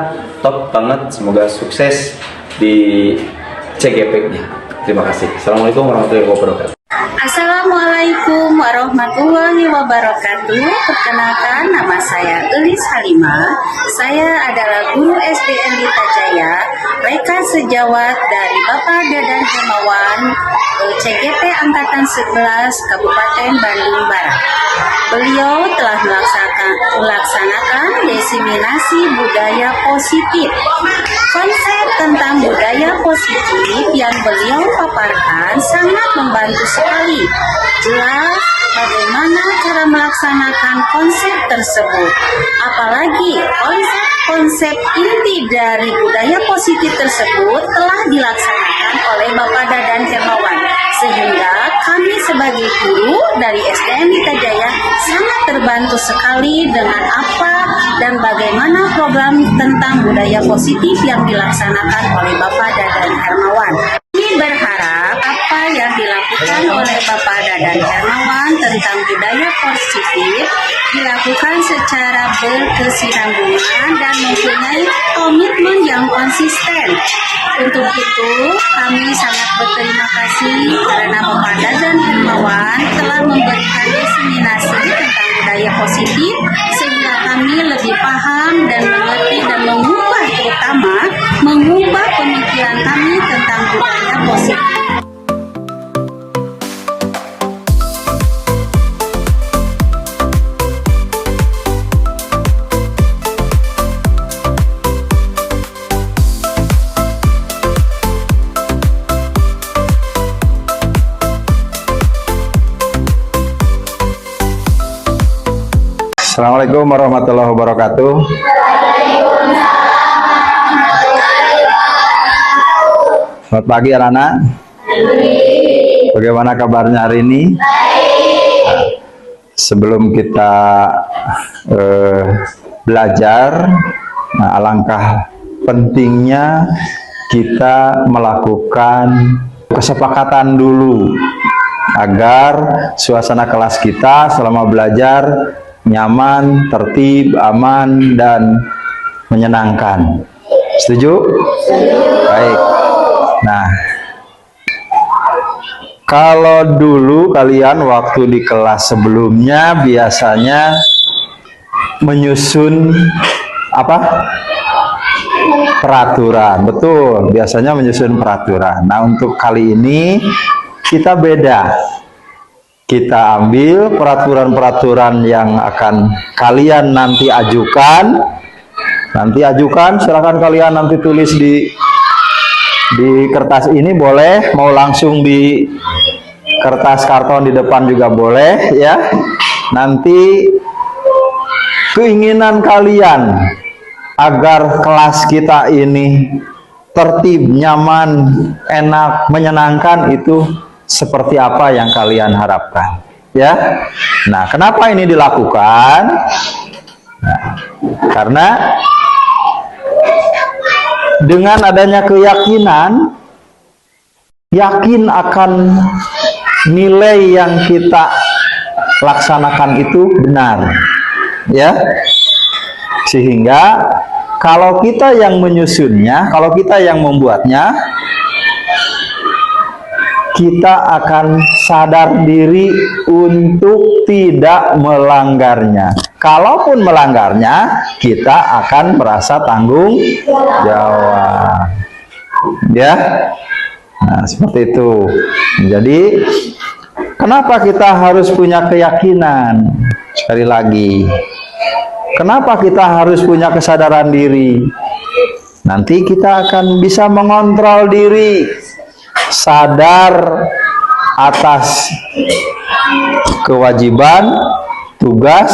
top banget, semoga sukses di CGP-nya. Terima kasih. Assalamualaikum warahmatullahi wabarakatuh. Assalamualaikum warahmatullahi wabarakatuh. Perkenalkan, nama saya Elis Halimah. Saya adalah guru SDN di Tajaya, Reka Sejawat dari Bapak Dadan Hermawan, CGP Angkatan 11 Kabupaten Bandung Barat. Beliau telah melaksanakan diseminasi budaya positif. Konsep tentang budaya positif yang beliau paparkan sangat membantu sekali. Jelas bagaimana cara melaksanakan konsep tersebut. Apalagi konsep inti dari budaya positif tersebut telah dilaksanakan oleh Bapak Dadan Hermawan, sehingga kami sebagai guru dari SDN Dita Jaya sangat terbantu sekali dengan apa dan bagaimana program tentang budaya positif yang dilaksanakan oleh Bapak Dadan Hermawan. Kami berharap apa yang dilakukan oleh Bapak Dadan Hermawan tentang budaya positif dilakukan secara berkesinambungan dan mempunyai komitmen yang konsisten. Untuk itu, kami sangat berterima kasih karena Bapak Dadan Hermawan telah memberikan diseminasi tentang budaya positif, sehingga kami lebih paham dan mengerti dan terutama mengubah pemikiran kami tentang budaya positif. Assalamualaikum warahmatullahi wabarakatuh. Selamat pagi anak-anak. Bagaimana kabarnya hari ini? Sebelum kita belajar, alangkah pentingnya kita melakukan kesepakatan dulu agar suasana kelas kita selama belajar nyaman, tertib, aman, dan menyenangkan. Setuju? Baik. Nah, kalau dulu kalian waktu di kelas sebelumnya biasanya menyusun apa? Peraturan. Betul, biasanya menyusun peraturan. Nah, untuk kali ini kita beda. Kita ambil peraturan-peraturan yang akan kalian nanti ajukan. Silakan kalian nanti tulis di kertas ini boleh, mau langsung di kertas karton di depan juga boleh ya. Nanti keinginan kalian agar kelas kita ini tertib, nyaman, enak, menyenangkan itu seperti apa yang kalian harapkan, ya. Nah, kenapa ini dilakukan? Nah, karena dengan adanya keyakinan, yakin akan nilai yang kita laksanakan itu benar, ya. Sehingga kalau kita yang menyusunnya, kalau kita yang membuatnya, kita akan sadar diri untuk tidak melanggarnya. Kalaupun melanggarnya, kita akan merasa tanggung jawab. Ya. Nah, seperti itu. Jadi, kenapa kita harus punya keyakinan? Sekali lagi, kenapa kita harus punya kesadaran diri? Nanti kita akan bisa mengontrol diri, sadar atas kewajiban, tugas,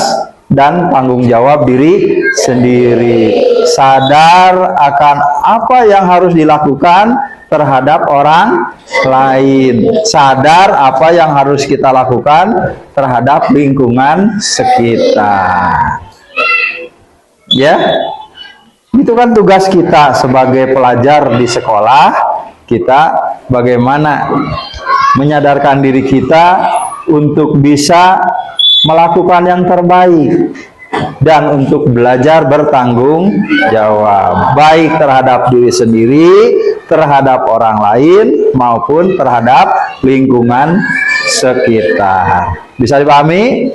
dan tanggung jawab diri sendiri. Sadar akan apa yang harus dilakukan terhadap orang lain. Sadar apa yang harus kita lakukan terhadap lingkungan sekitar. Ya, itu kan tugas kita sebagai pelajar di sekolah. Kita bagaimana menyadarkan diri kita untuk bisa melakukan yang terbaik dan untuk belajar bertanggung jawab, baik terhadap diri sendiri, terhadap orang lain, maupun terhadap lingkungan sekitar. Bisa dipahami?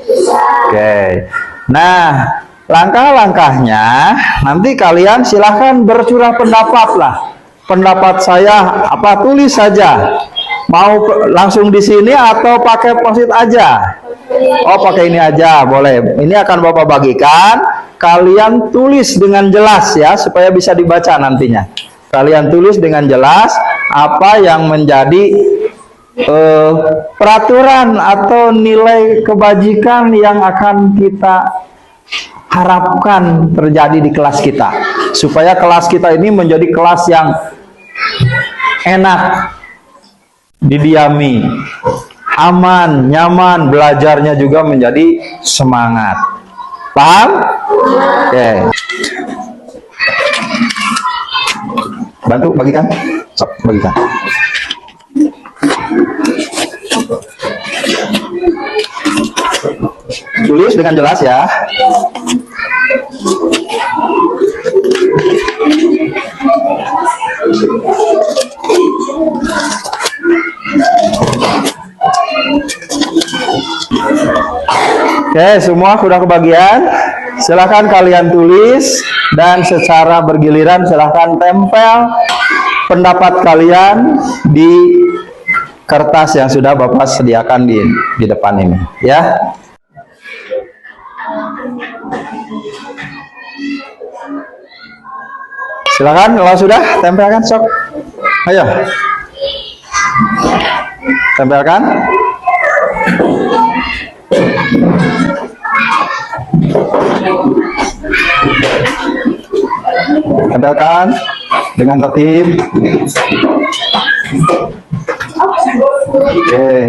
Oke. Nah, langkah-langkahnya nanti kalian silahkan bercurah pendapat lah. Pendapat saya apa, tulis saja. Mau langsung di sini atau pakai post-it aja? Oh, pakai ini aja, boleh. Ini akan Bapak bagikan. Kalian tulis dengan jelas ya, supaya bisa dibaca nantinya. Kalian tulis dengan jelas apa yang menjadi peraturan atau nilai kebajikan yang akan kita harapkan terjadi di kelas kita, supaya kelas kita ini menjadi kelas yang enak didiami, aman, nyaman, belajarnya juga menjadi semangat. Paham? Oke. Bantu bagikan. Sok, bagikan. Tulis dengan jelas ya. Oke, semua sudah kebagian. Silahkan kalian tulis dan secara bergiliran silahkan tempel pendapat kalian di kertas yang sudah Bapak sediakan di depan ini, ya. Silakan kalau sudah tempelkan, sok. Ayo. Tempelkan. Tempelkan dengan tertib. Oke.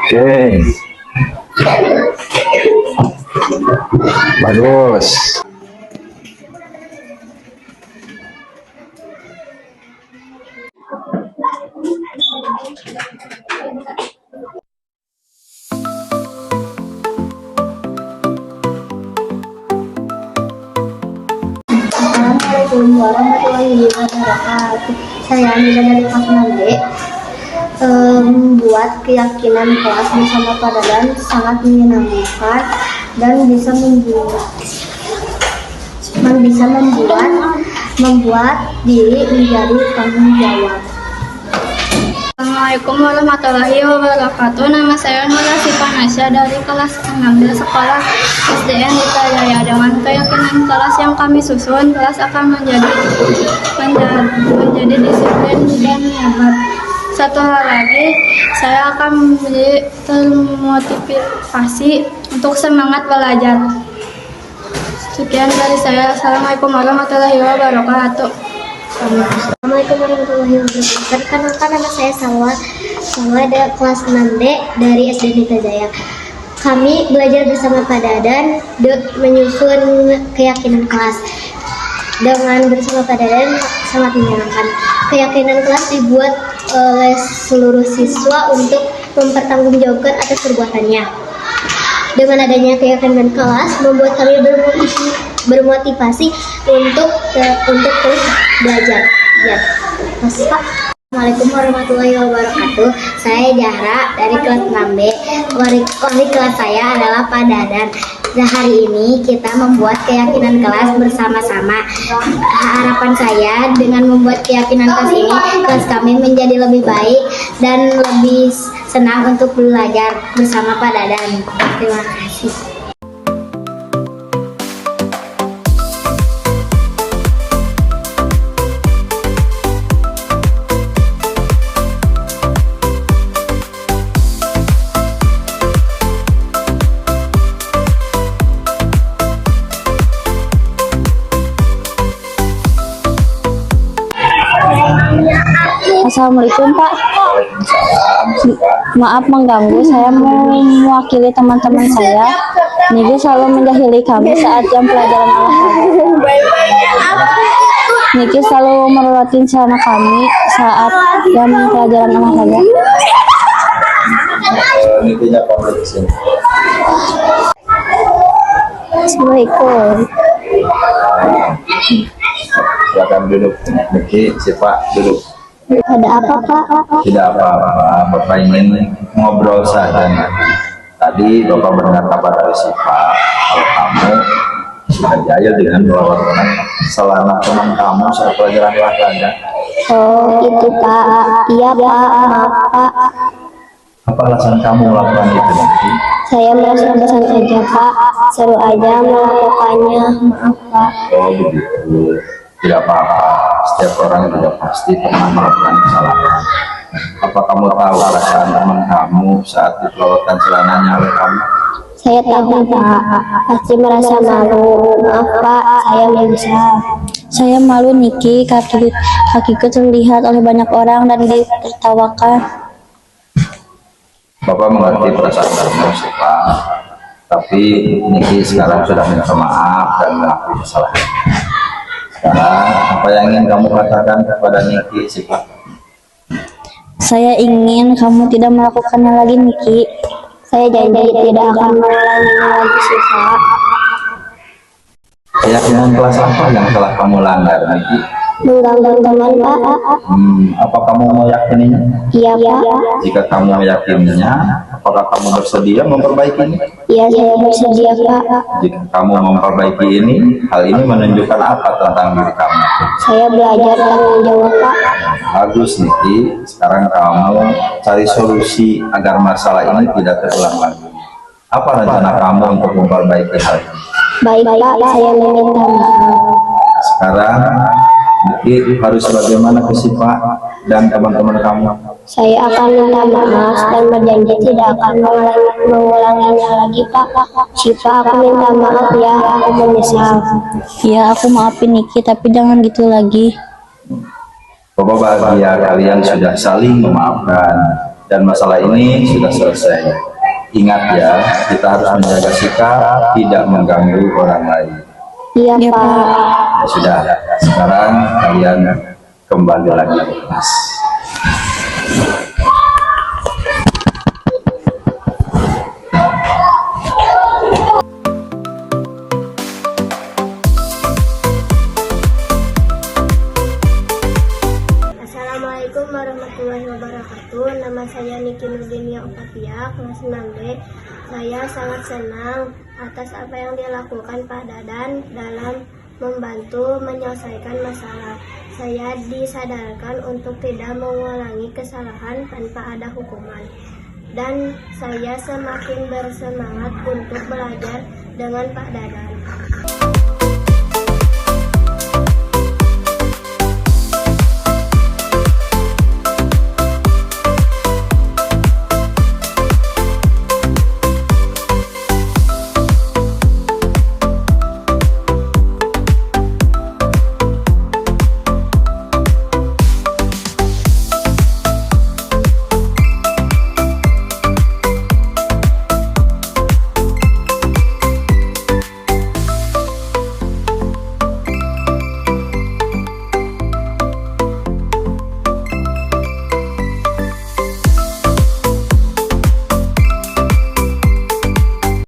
Oke. Bagus. Assalamualaikum warahmatullahi wabarakatuh. Saya Amila dari kelas 6B. Membuat keyakinan kelas bersama Pak Dadan sangat menyenangkan dan bisa membuat diri menjadi tanggung jawab. Assalamualaikum warahmatullahi wabarakatuh. Nama saya Nura Sipanasya dari kelas 16 sekolah SDN Lita Jaya. Dengan keyakinan kelas yang kami susun, kelas akan menjadi disiplin dan hebat. Satu hal lagi, saya akan menjadi termotivasi untuk semangat belajar. Sekian dari saya. Assalamualaikum warahmatullahi wabarakatuh. Assalamualaikum warahmatullahi wabarakatuh. Perkenalkan, nama saya Salwa dari kelas 6D dari SD Lita Jaya. Kami belajar bersama Pak Dadan menyusun keyakinan kelas. Dengan bersama Pak Dadan sangat menyenangkan. Keyakinan kelas dibuat oleh seluruh siswa untuk mempertanggungjawabkan atas perbuatannya. Dengan adanya keyakinan kelas membuat kami bermotivasi untuk terus belajar. Ya. Assalamualaikum warahmatullahi wabarakatuh. Saya Jahra dari kelas 6B. Wali kelas saya adalah Pak Dadan. Hari ini kita membuat keyakinan kelas bersama-sama. Harapan saya dengan membuat keyakinan kelas ini, kelas kami menjadi lebih baik dan lebih senang untuk belajar bersama Pak Dadan. Terima kasih. Assalamualaikum Pak. Maaf mengganggu, saya mau mewakili teman-teman saya. Niki selalu menjahili kami saat jam pelajaran olahraga. Niki selalu meruatin celana kami saat jam pelajaran olahraga. Assalamualaikum. Silakan duduk. Niki, Sipa, duduk. Ada apa Pak? Tidak apa-apa, Bapak ingin ngobrol saja. Tadi Bapak berkata pada Sipa, kalau kamu sudah jahil dengan melewatkan selama teman kamu saat pelajaran olahraga. Oh itu Pak. Iya Pak, maaf Pak. Apa alasan kamu melakukan itu nanti? Saya merasa bosan saja Pak. Seru aja melakukannya. Maaf Pak. Oh begitu. Tidak apa-apa, setiap orang juga pasti pernah melakukan kesalahan. Apa kamu tahu alasan teman kamu saat dipelotkan celananya oleh kamu? Saya tahu Pak, pasti merasa malu. Maaf Pak, saya menyesal. Saya malu Niki, kakiku terlihat oleh banyak orang dan ditertawakan. Bapak mengerti perasaan kamu, Pak. Tapi Niki sekarang sudah minta maaf dan mengakui kesalahan. Sekarang apa yang ingin kamu katakan kepada Niki, Pak? Saya ingin kamu tidak melakukannya lagi Niki. Saya janji tidak akan mengulanginya lagi Pak. Keyakinan kelas apa yang telah kamu langgar, Niki? Mengganggu teman Pak. Apa kamu meyakininya? Iya Pak. Jika kamu meyakininya, apakah kamu bersedia memperbaikinya? Iya saya bersedia Pak. Jika kamu memperbaiki ini, hal ini menunjukkan apa tentang diri kamu? Saya belajar tanggung jawab Pak. Bagus Niki, sekarang kamu cari solusi agar masalah ini tidak terulang lagi. Apa rencana kamu untuk memperbaiki hal ini? Baik Pak, saya meminta maaf. Sekarang Niki harus bagaimana ke Sipa dan teman-teman kamu? Saya akan minta maaf dan berjanji tidak akan mengulanginya lagi Pak. Sipa, aku minta maaf ya, aku menyesal. Ya, aku maafin Niki, tapi jangan gitu lagi. Bapak bahagia kalian sudah saling memaafkan dan masalah ini sudah selesai. Ingat ya, kita harus menjaga sikap, tidak mengganggu orang lain. Iya Pak. Ya sudah, sekarang kalian kembali lagi ke kelas. Assalamualaikum warahmatullahi wabarakatuh. Nama saya Niki Nurdinia Opatia, kelas 6B. Saya sangat senang atas apa yang dilakukan Pak Dadan dalam membantu menyelesaikan masalah. Saya disadarkan untuk tidak mengulangi kesalahan tanpa ada hukuman. Dan saya semakin bersemangat untuk belajar dengan Pak Dadan.